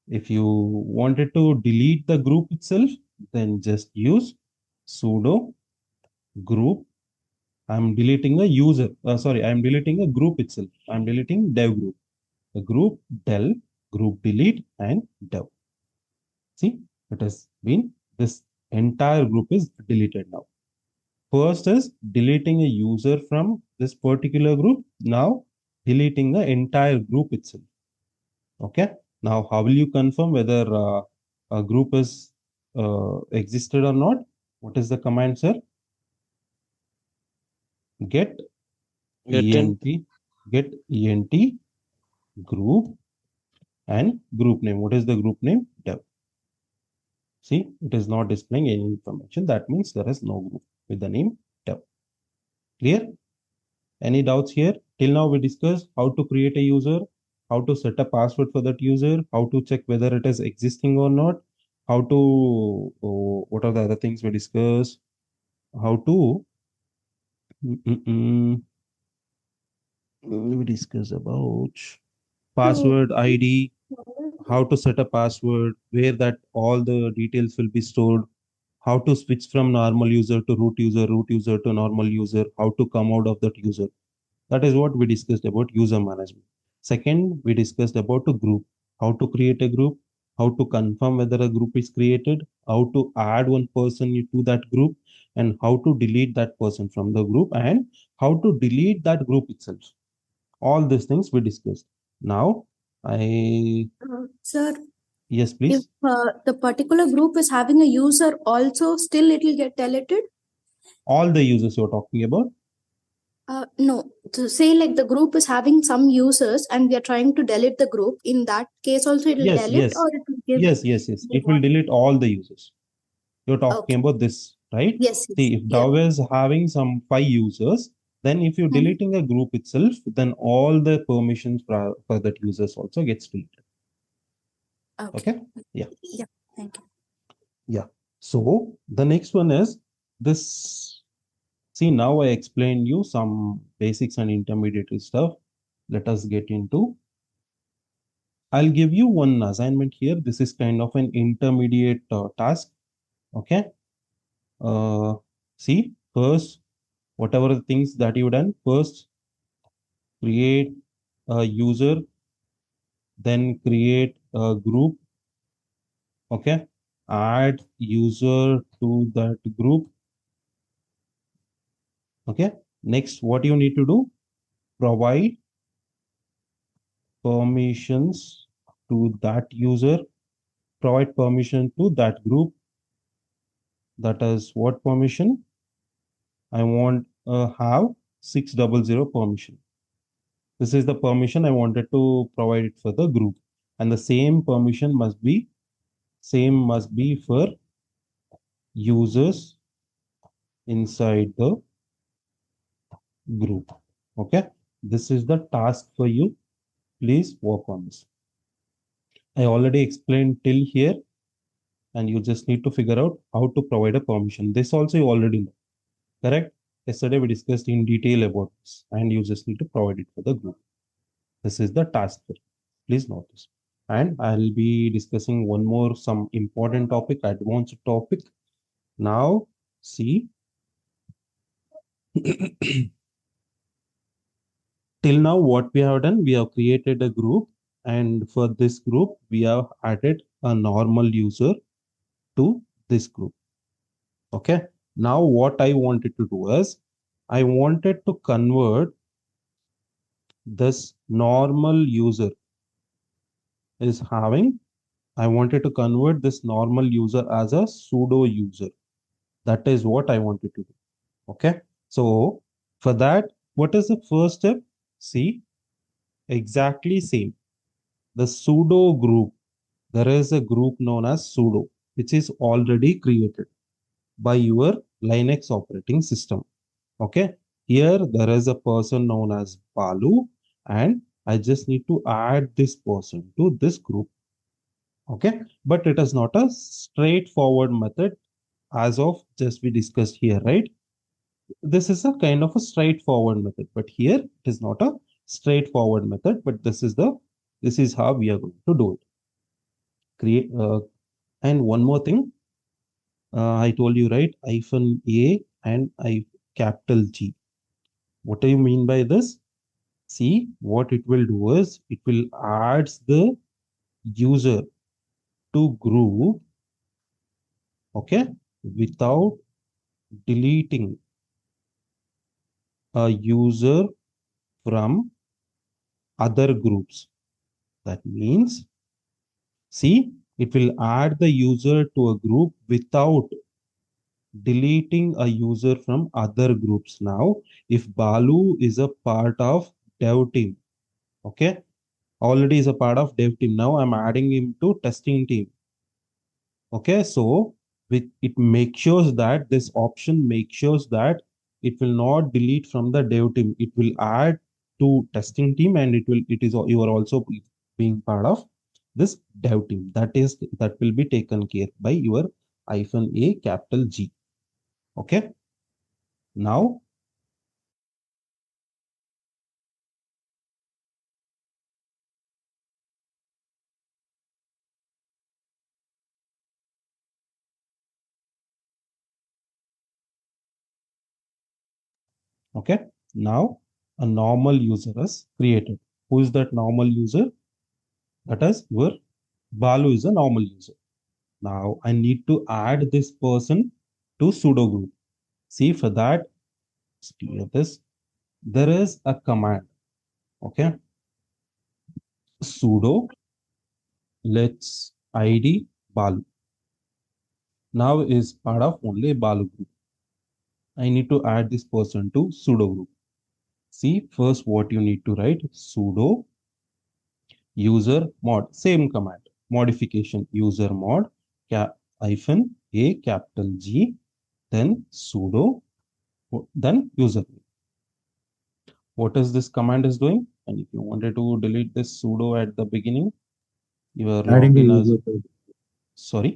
Speaker 1: if you wanted to delete the group itself, then just use sudo group. I'm deleting a user. I'm deleting a group itself. I'm deleting dev group. The group del, group delete, and dev. See, it has been, this entire group is deleted now. First is deleting a user from this particular group. Now deleting the entire group itself. Okay. Now, how will you confirm whether a group is existed or not? What is the command, sir? Get ent group and group name. What is the group name? Dev. See, it is not displaying any information. That means there is no group with the name dev. Clear? Any doubts here? Till now we discussed how to create a user, how to set a password for that user, how to check whether it is existing or not, how to, what are the other things we discussed? How to, we discussed about password ID, how to set a password, where that all the details will be stored, how to switch from normal user to root user to normal user, how to come out of that user. That is what we discussed about user management. Second, we discussed about a group, how to create a group, how to confirm whether a group is created, how to add one person to that group, and how to delete that person from the group, and how to delete that group itself. All these things we discussed. Now,
Speaker 6: Sir,
Speaker 1: yes,
Speaker 6: if
Speaker 1: please.
Speaker 6: the particular group is having a user also, still it will get deleted?
Speaker 1: All the users you're talking about?
Speaker 6: No, to say like the group is having some users and we are trying to delete the group. In that case also it will
Speaker 1: Yes,
Speaker 6: delete,
Speaker 1: yes.
Speaker 6: or it will give?
Speaker 1: Yes. It will delete all the users. You're talking
Speaker 6: Okay.
Speaker 1: about this, right?
Speaker 6: Yes.
Speaker 1: See, if DAO is having some 5 users, then if you're deleting a group itself, then all the permissions for that users also gets deleted. Okay? Yeah.
Speaker 6: Yeah. Thank you.
Speaker 1: Yeah. So the next one is this. See, now I explained you some basics and intermediate stuff. Let us get into. I'll give you one assignment here. This is kind of an intermediate task. Okay. See, first, whatever the things that you've done, first create a user, then create a group. Okay. Add user to that group. Okay. Next, what you need to do, provide permissions to that user, provide permission to that group. That is what permission? I want have 600 permission. This is the permission I wanted to provide it for the group. And the same permission must be for users inside the group. Okay. This is the task for you. Please work on this. I already explained till here, and you just need to figure out how to provide a permission. This also you already know, correct? Yesterday we discussed in detail about this, and you just need to provide it for the group. This is the task for you. Please note this. And I'll be discussing one more, some important topic, advanced topic. Now, see, till now what we have done, we have created a group, and for this group we have added a normal user to this group. Okay. Now what I wanted to do is I wanted to convert this normal user is having, I wanted to convert this normal user as a pseudo user. That is what I wanted to do. Okay. So for that, what is the first step? See, exactly same. the sudo group, there is a group known as sudo, which is already created by your Linux operating system. Okay. Here there is a person known as Balu, and I just need to add this person to this group. Okay. But it is not a straightforward method as of just we discussed here, right? This is a kind of a straightforward method, but here it is not a straightforward method, but this is how we are going to do it. Create and one more thing, I told you, right? -a and capital G. What do you mean by this? See, what it will do is it will add the user to group, okay, without deleting a user from other groups. That means, see, it will add the user to a group without deleting a user from other groups. Now, if Balu is a part of dev team, okay, already is a part of dev team. Now I'm adding him to testing team. Okay, so it makes sure that this option makes sure that it will not delete from the dev team. It will add to testing team, and you are also being part of this dev team. That will be taken care by your -a capital G. Okay. Now, okay. Now a normal user is created. Who is that normal user? That is your Balu is a normal user. Now I need to add this person to sudo group. See, for that, let's clear this. There is a command. Okay. Sudo let's id Balu. Now is part of only Balu group. I need to add this person to sudo group. See, first what you need to write, sudo user mod, same command, modification user mod -a capital G, then sudo, then user. What is this command is doing? And if you wanted to delete this sudo at the beginning, you are
Speaker 4: Adding
Speaker 1: logged
Speaker 4: a
Speaker 1: in as,
Speaker 4: user to
Speaker 1: sorry.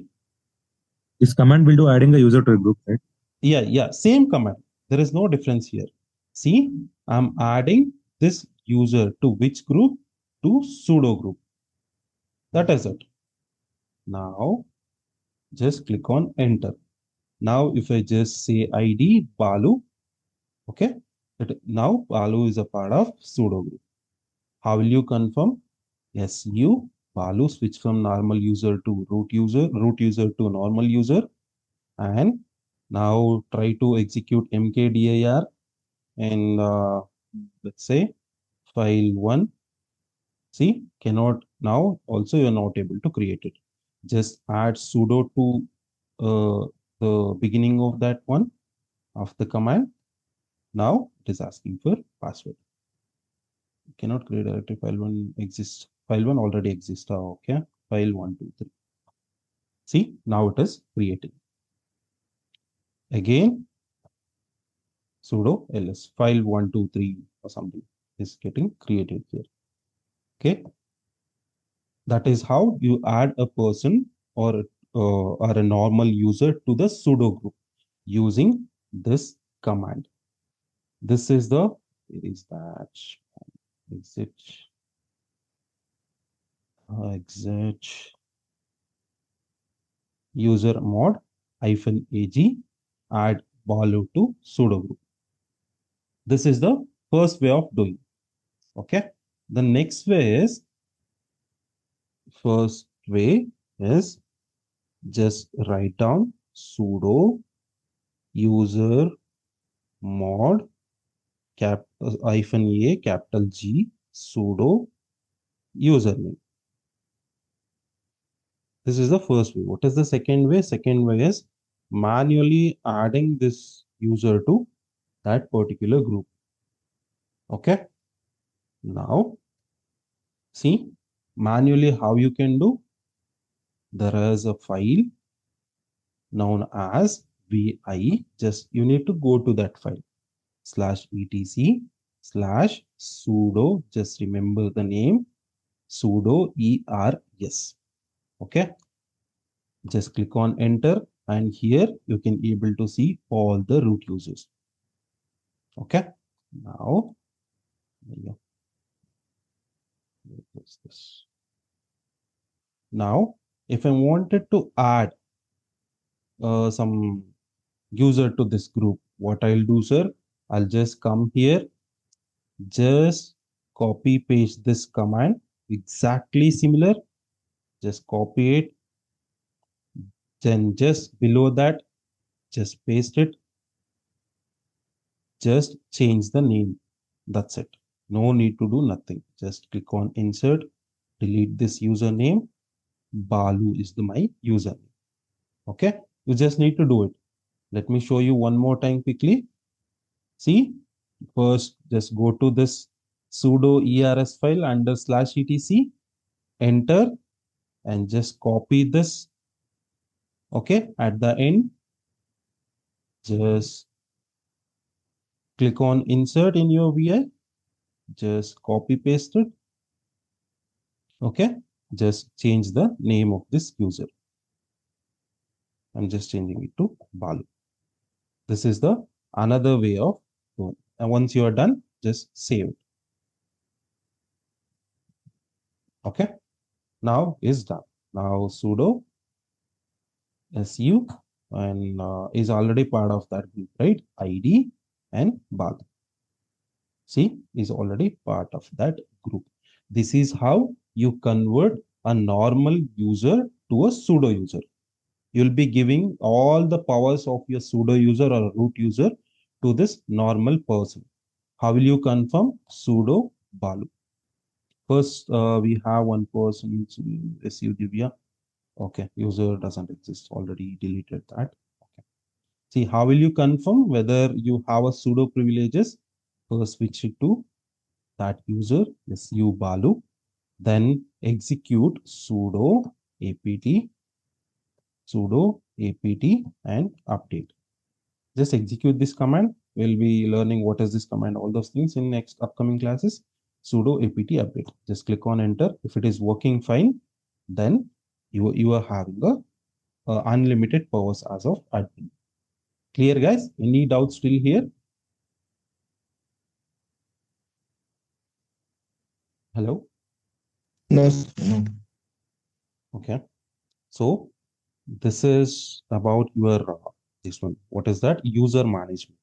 Speaker 4: this command will do adding a user to a group, right?
Speaker 1: Yeah, same command. There is no difference here. See, I'm adding this user to which group? To sudo group. That is it. Now, just click on enter. Now, if I just say ID Balu, okay, now Balu is a part of sudo group. How will you confirm? Yes, you Balu switch from normal user to root user to normal user, and now try to execute mkdir and let's say file1. See, cannot now also you're not able to create it. Just add sudo to the beginning of that one of the command. Now it is asking for password. You cannot create directory file1 exists. File1 already exists. Okay, file1, 2, 3. See, now it is creating. Again, sudo ls file1, 2, 3 or something is getting created here. Okay, that is how you add a person or a normal user to the sudo group using this command. This is the exit user mod -ag add Balu to sudo group. This is the first way of doing. Okay. The next way is just write down sudo user mod -a capital G sudo username. This is the first way. What is the second way? Second way is manually adding this user to that particular group. Okay. Now, see, Manually, how you can do? There is a file known as vi. Just you need to go to that file /etc/sudo. Just remember the name sudo ers. Okay. Just click on enter, and here you can able to see all the root users. Okay. Now, now if I wanted to add some user to this group, what I'll do, sir, I'll just come here, just copy paste this command, exactly similar, just copy it, then just below that, just paste it, just change the name. That's it. No need to do nothing. Just click on insert, delete this username. Balu is my username. Okay, you just need to do it. Let me show you one more time quickly. See, first just go to this sudo ers file under /etc, enter, and just copy this. Okay, at the end, just click on insert in your vi, just copy paste it. Okay, just change the name of this user. I'm just changing it to Balu. This is the another way of doing. And once you are done, just save it. Okay, now is done. Now sudo su and is already part of that group, right? ID and Balu. See, is already part of that group. This is how you convert a normal user to a pseudo user. You'll be giving all the powers of your pseudo user or root user to this normal person. How will you confirm? Sudo Balu. First, we have one person, SU Divya. Okay, user doesn't exist, already deleted that. Okay. See, how will you confirm whether you have a sudo privileges? First, switch it to that user, SU Balu. Then execute sudo apt and update. Just execute this command. We'll be learning what is this command, all those things in next upcoming classes. Sudo apt update. Just click on enter. If it is working fine, then you are having a unlimited powers as of admin. Clear, guys? Any doubts still here? Hello?
Speaker 5: No.
Speaker 1: Okay. So this is about your this one. What is that? User management.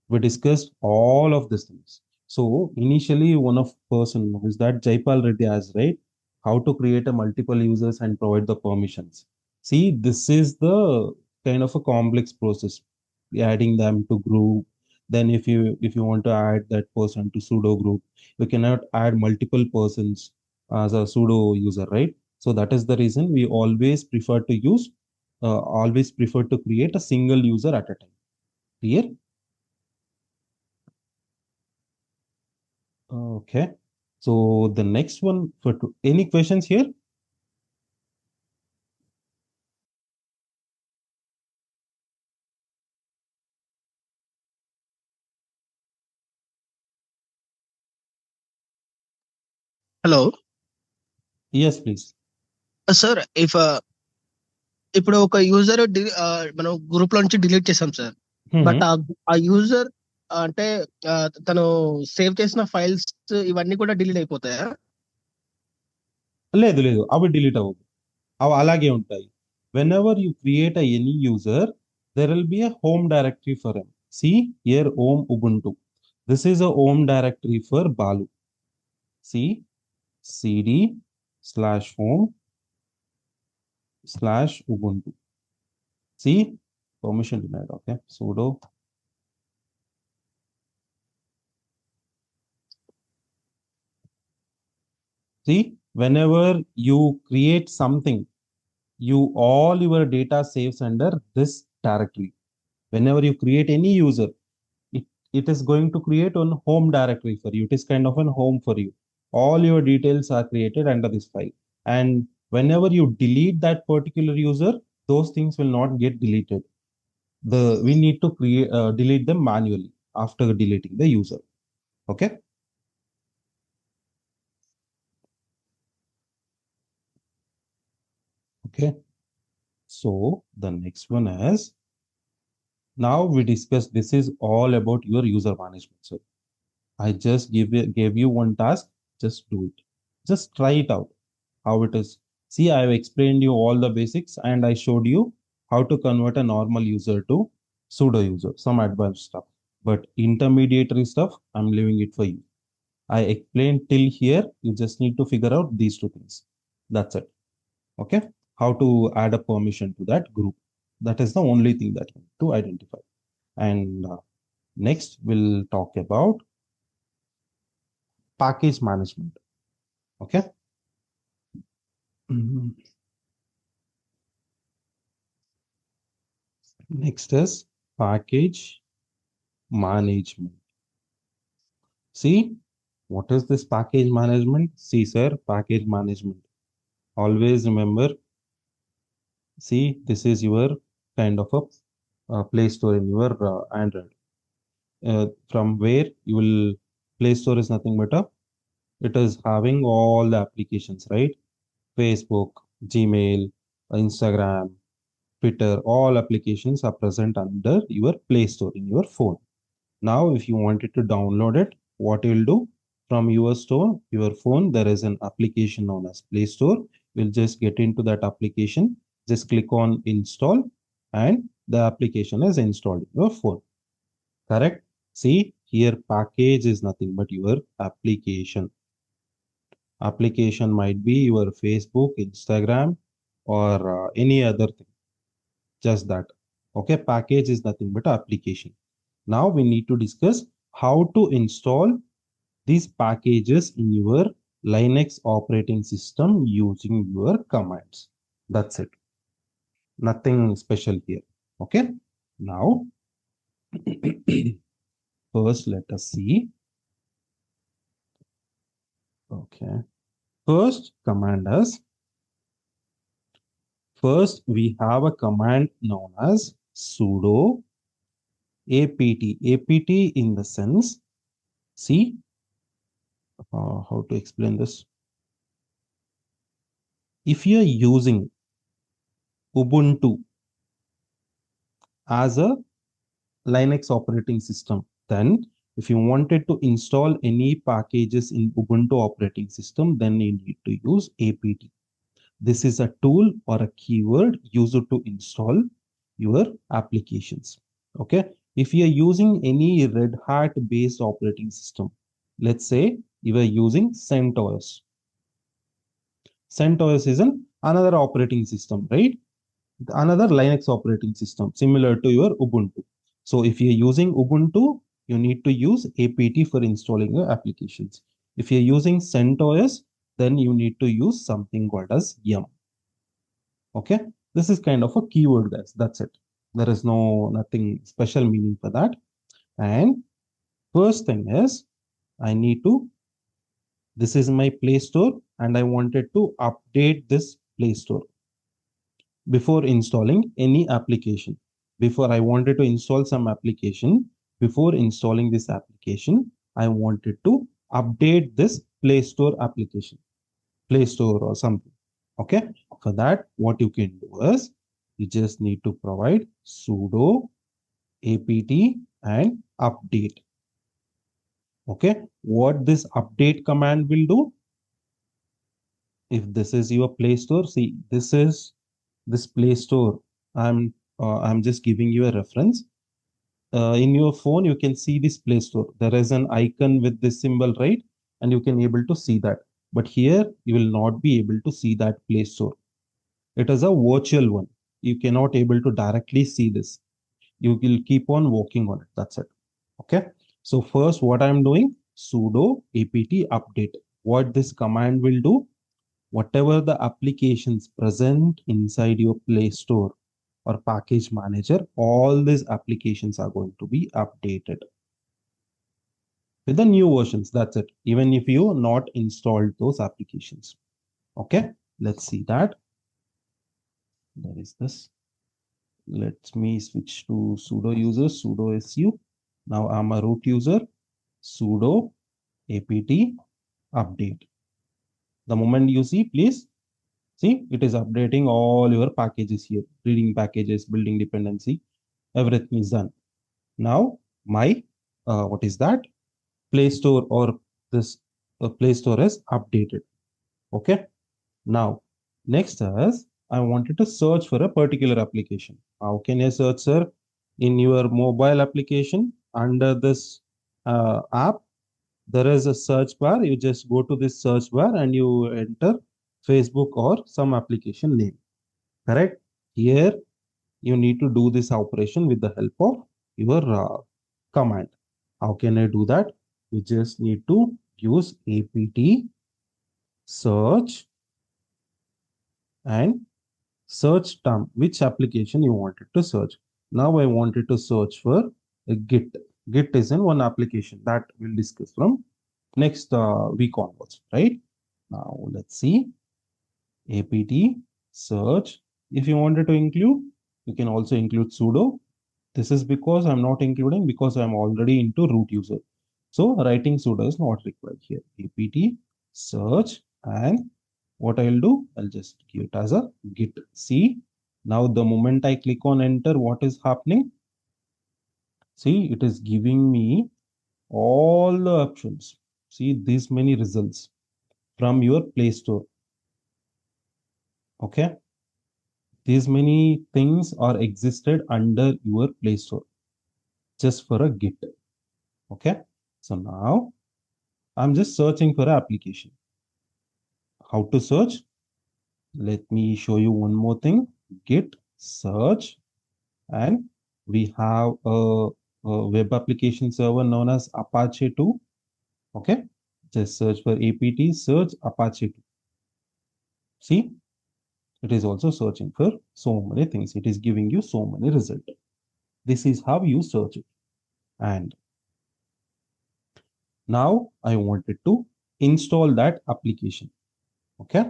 Speaker 1: We discussed all of these things. So initially, one of person who is that Jaipal Reddy has, right? How to create a multiple users and provide the permissions. See, this is the kind of a complex process. Adding them to group. Then if you want to add that person to pseudo group, you cannot add multiple persons as a pseudo user, right? So that is the reason we always prefer to use, always prefer to create a single user at a time. Clear? Okay. So the next one for any questions here?
Speaker 7: Hello
Speaker 1: Yes, please.
Speaker 7: Sir if ఇప్పుడు ఒక user మనం group లో నుంచి delete చేసాం sir, but ఆ user అంటే తను save చేసిన ఫైల్స్ ఇవన్నీ కూడా డిలీట్ అయిపోతాయా?
Speaker 1: లేదు లేదు, అవి డిలీట్ అవ్వదు, అవి అలాగే ఉంటాయి. Whenever you create any user, there will be a home directory for him. See here, home Ubuntu. This is a home directory for Balu. See, cd/home/Ubuntu. See, permission denied. Okay, sudo. See, whenever you create something, all your data saves under this directory. Whenever you create any user, it is going to create a home directory for you. It is kind of a home for you. all your details are created under this file. And whenever you delete that particular user, those things will not get deleted. We need to delete them manually after deleting the user. Okay. Okay. So the next one is, now we discussed, this is all about your user management. So I just gave you one task, just do it. Just try it out, how it is. See, I have explained you all the basics and I showed you how to convert a normal user to pseudo user, some advanced stuff. But intermediary stuff, I'm leaving it for you. I explained till here, you just need to figure out these two things. That's it. Okay. How to add a permission to that group. That is the only thing that you need to identify. And next we'll talk about package management. Okay. Next is package management. See, what is this package management? See, sir, package management. Always remember, see, this is your kind of a Play Store in your Android. From where you will, Play Store is nothing but it is having all the applications, right? Facebook, Gmail, Instagram, Twitter, all applications are present under your Play Store in your phone. Now, if you wanted to download it, what you will do, from your store, your phone, there is an application known as Play Store. You'll just get into that application, just click on install, and the application is installed in your phone. Correct? See, here package is nothing but your application. Application might be your Facebook, Instagram, or any other thing. Just that. Okay, package is nothing but application. Now we need to discuss how to install these packages in your Linux operating system using your commands. That's it. Nothing special here. Okay. Now, first let us see. Okay. First command is, first we have a command known as sudo apt. Apt in the sense, see, how to explain this? If you are using Ubuntu as a Linux operating system, then if you wanted to install any packages in Ubuntu operating system, then you need to use apt. This is a tool or a keyword used to install your applications. Okay. If you are using any Red Hat based operating system, let's say you are using CentOS. CentOS is another operating system, right? Another Linux operating system similar to your Ubuntu. So if you're using Ubuntu, you need to use apt for installing your applications. If you're using CentOS, then you need to use something called as yum. Okay, this is kind of a keyword, guys. That's it. There is nothing special meaning for that. And first thing is, I need to, this is my Play Store and I wanted to update this Play Store before installing any application. Before I wanted to install some application, before installing this application, I wanted to update this Play Store application, Play Store or something. Okay, for that, what you can do is you just need to provide sudo apt and update. Okay, what this update command will do, if this is your Play Store, see, this is this Play Store. I'm just giving you a reference. In your phone, you can see this Play Store. There is an icon with this symbol, right? And you can able to see that. But here, you will not be able to see that Play Store. It is a virtual one. You cannot able to directly see this. You will keep on working on it. That's it. Okay. So first, what I'm doing, sudo apt update. What this command will do, whatever the applications present inside your Play Store or package manager, all these applications are going to be updated. with the new versions. That's it. Even if you not installed those applications. Okay, let's see that. There is this. Let me switch to sudo user, sudo su. Now I'm a root user, sudo apt update. The moment you see, please see, it is updating all your packages here, reading packages, building dependency, everything is done. Now my what is that? Play Store or this Play Store is updated. Okay. Now next is I wanted to search for a particular application. How can I search, sir? In your mobile application, under this app, there is a search bar. You just go to this search bar and you enter Facebook or some application name. Correct? Here you need to do this operation with the help of your command. How can I do that? You just need to use apt search and search term, which application you wanted to search. Now I wanted to search for a Git. Git is in one application that we'll discuss from next week onwards, right? Now let's see. apt search. If you wanted to include, you can also include sudo. This is because I'm not including because I'm already into root user. So writing sudo is not required here. apt search, and what I'll do, I'll just give it as a git. See, now the moment I click on enter, what is happening? See, it is giving me all the options. See, these many results from your Play Store. Okay. These many things are existed under your Play Store just for a Git. Okay. So now I'm just searching for an application. How to search? Let me show you one more thing. Git search, and we have a web application server known as Apache 2. Okay, just search for apt search Apache 2. See, it is also searching for so many things. It is giving you so many results. This is how you search it. And now I wanted to install that application. Okay.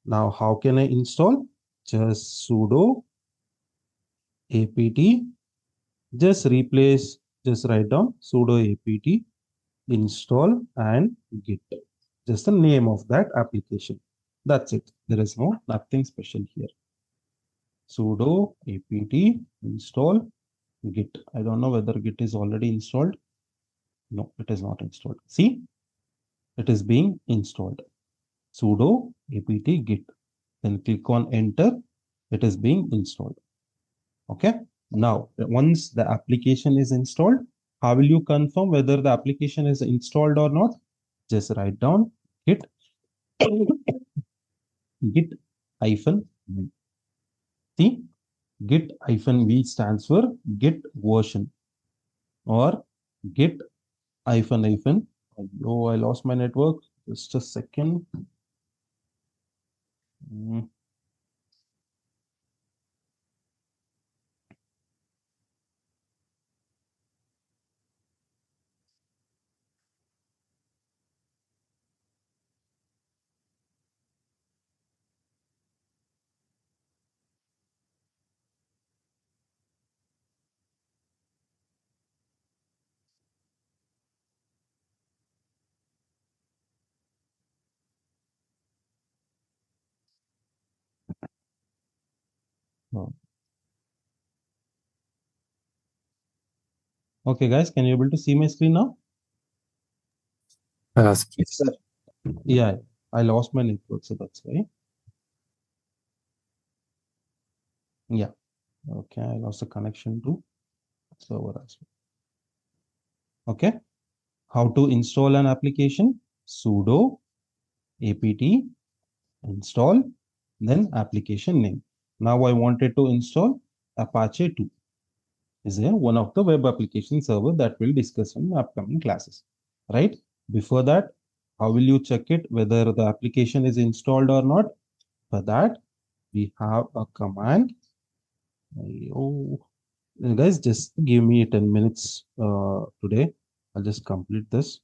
Speaker 1: Now how can I install? Just sudo apt, just replace, just write down sudo apt install and git, just the name of that application. That's it. There is nothing special here. Sudo apt install git. I don't know whether git is already installed. No, it is not installed. See, it is being installed. Sudo apt git. Then click on enter. It is being installed. Okay. Now, once the application is installed, how will you confirm whether the application is installed or not? Just write down git git hyphen v. See, git hyphen v stands for git version or git hyphen hyphen. Oh, I lost my network. Just a second. No. Okay, guys, can you able to see my screen now?
Speaker 5: Yes, sir.
Speaker 1: Yeah, I lost my network, so that's why. Yeah. Okay, I lost the connection to server as well. Okay. How to install an application? Sudo apt install, then application name. Now I wanted to install Apache 2. Is there one of the web application server that we'll discuss in upcoming classes, right? Before that, how will you check it whether the application is installed or not? For that, we have a command. Oh, guys, just give me 10 minutes today. I'll just complete this.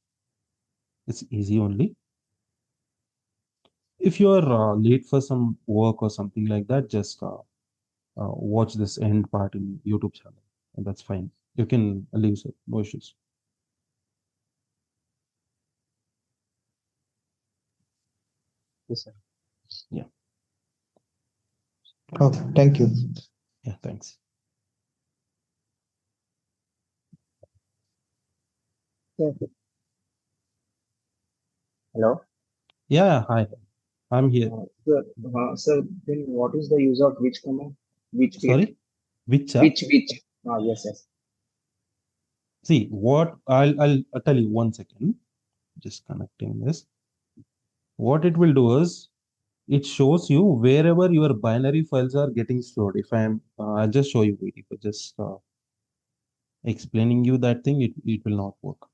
Speaker 1: It's easy only. If you are late for some work or something like that, just watch this end part in YouTube channel, and that's fine. You can leave, sir. No issues.
Speaker 5: Yes, sir.
Speaker 1: Yeah.
Speaker 5: Okay, thank you.
Speaker 1: Yeah, thanks.
Speaker 5: Hello.
Speaker 1: Yeah, hi. I'm here.
Speaker 5: Sir, then what is the use of which command? Which gate?
Speaker 1: Sorry, which?
Speaker 5: Which? Yes, yes.
Speaker 1: See, what I'll tell you 1 second. Just connecting this. What it will do is it shows you wherever your binary files are getting stored. If I'll just show you. Wait, if I just explaining you that thing, it will not work.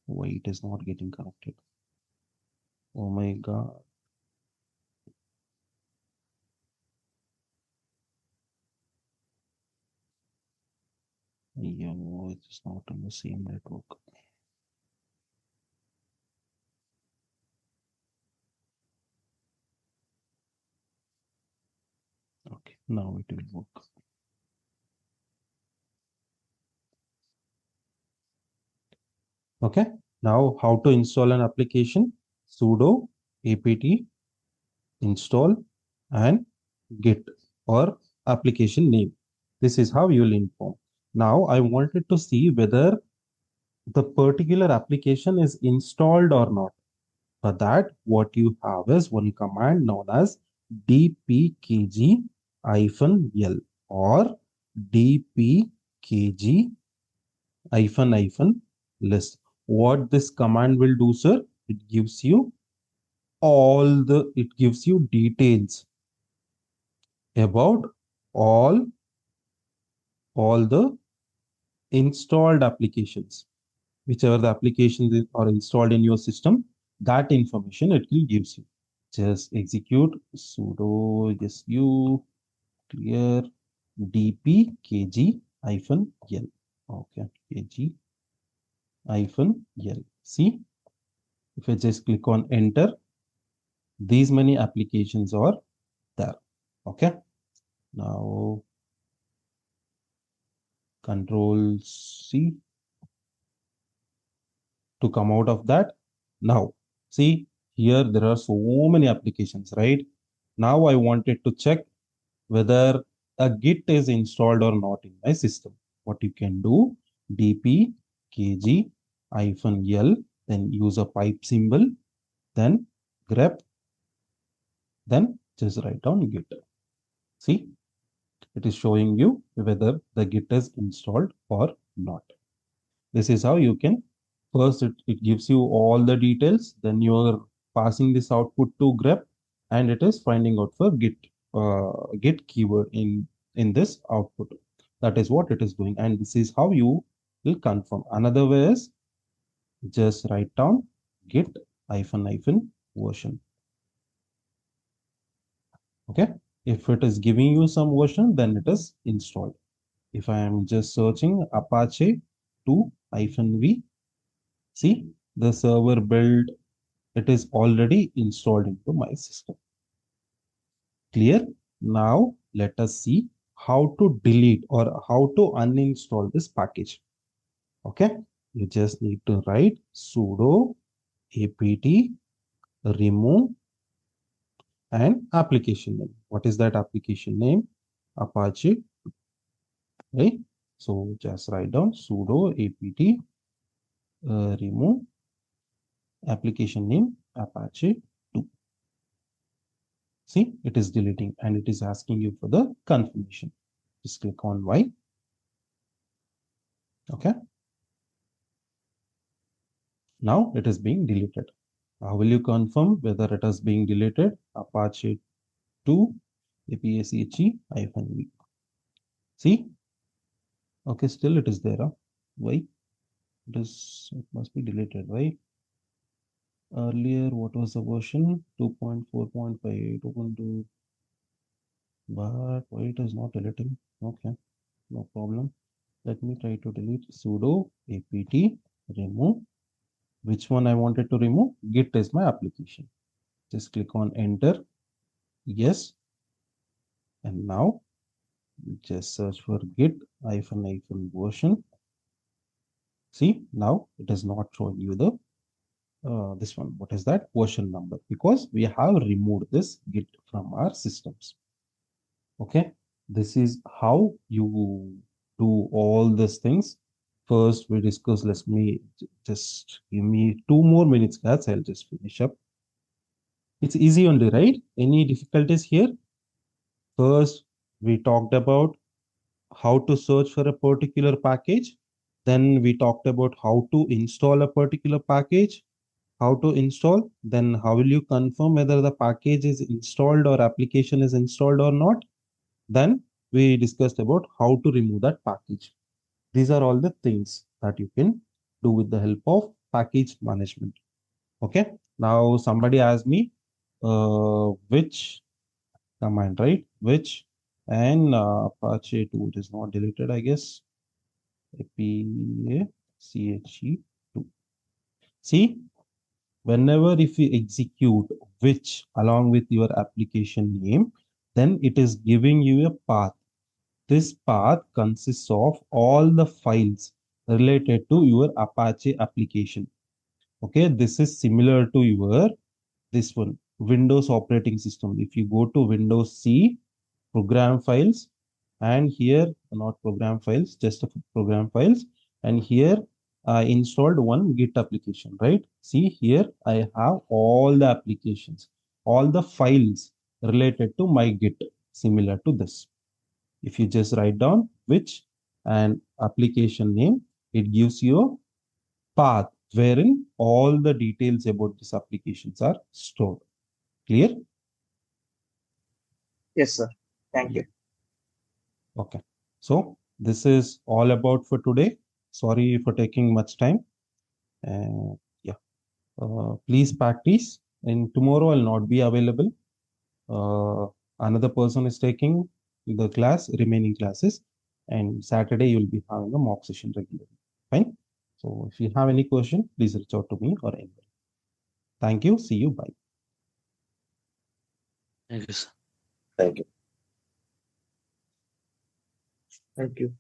Speaker 1: Why it is not getting connected? Oh my god. Yeah, no, it's not on the same network. Okay, now it will work. Okay, now how to install an application? Sudo apt install and git or application name. This is how you'll inform. Now I wanted to see whether the particular application is installed or not. For that, what you have is one command known as dpkg-l or dpkg-list. What this command will do, sir, it gives you details about all the installed applications. Whichever the applications are installed in your system, that information it will gives you. Just execute sudo su clear dpkg-l. Okay, kg-l. See, if I just click on enter, these many applications are there. Okay, now Control C to come out of that. Now see, here there are so many applications, right? Now I wanted to check whether a git is installed or not in my system. What you can do, dpkg-l, then use a pipe symbol, then grep, then just write down git. See, it is showing you whether the git is installed or not. This is how you can, first it gives you all the details, then you are passing this output to grep, and it is finding out for git keyword in this output. That is what it is doing, and this is how you will confirm. Another way is just write down git -version. Okay, if it is giving you some version, then it is installed. If I am just searching Apache 2-v, see the server build, it is already installed into my system. Clear? Now let us see how to delete or how to uninstall this package. Okay, you just need to write sudo apt remove and application name. What is that application name? Apache, right? So just write down sudo apt remove application name Apache 2. See, it is deleting and it is asking you for the confirmation. Just click on Y. Okay. Now it is being deleted. How will you confirm whether it is being deleted? Apache 2 apache-v. See? Okay, still it is there. Huh? Why? It must be deleted, right? Earlier, what was the version? 2.4.5, 2.2. But why it is not deleting? Okay, no problem. Let me try to delete sudo apt remove. Which one I wanted to remove? Git is my application. Just click on enter. Yes. And now just search for git -- version. See, now it is not showing you the this one. What is that? Version number, because we have removed this git from our systems. Okay, this is how you do all these things. First we discuss. Let me just give me 2 more minutes, guys. I'll just finish up. It's easy only, right? Any difficulties here? First we talked about how to search for a particular package. Then we talked about how to install a particular package, how to install, then how will you confirm whether the package is installed or application is installed or not. Then we discussed about how to remove that package. These are all the things that you can do with the help of package management. Okay, now somebody asked me which command, right? Which, and Apache 2, it is not deleted, I guess. APACHE2. See, whenever if you execute which along with your application name, then it is giving you a path. This path consists of all the files related to your Apache application. Okay, this is similar to your this one, Windows operating system. If you go to Windows C, program files, and here not program files, just program files, and here I installed one Git application, right? See here I have all the applications, all the files related to my Git, similar to this. If you just write down which and application name, it gives you a path wherein all the details about these applications are stored. Clear?
Speaker 5: Yes, sir. Thank you.
Speaker 1: Okay. So this is all about for today. Sorry for taking much time. Yeah. Please practice. And tomorrow I'll not be available. Another person is taking the class, remaining classes, and Saturday you'll be having a mock session regularly. Fine. So if you have any question, please reach out to me or anybody. Thank you. See you. Bye.
Speaker 2: Thank you, sir.
Speaker 3: Thank you.
Speaker 5: Thank you.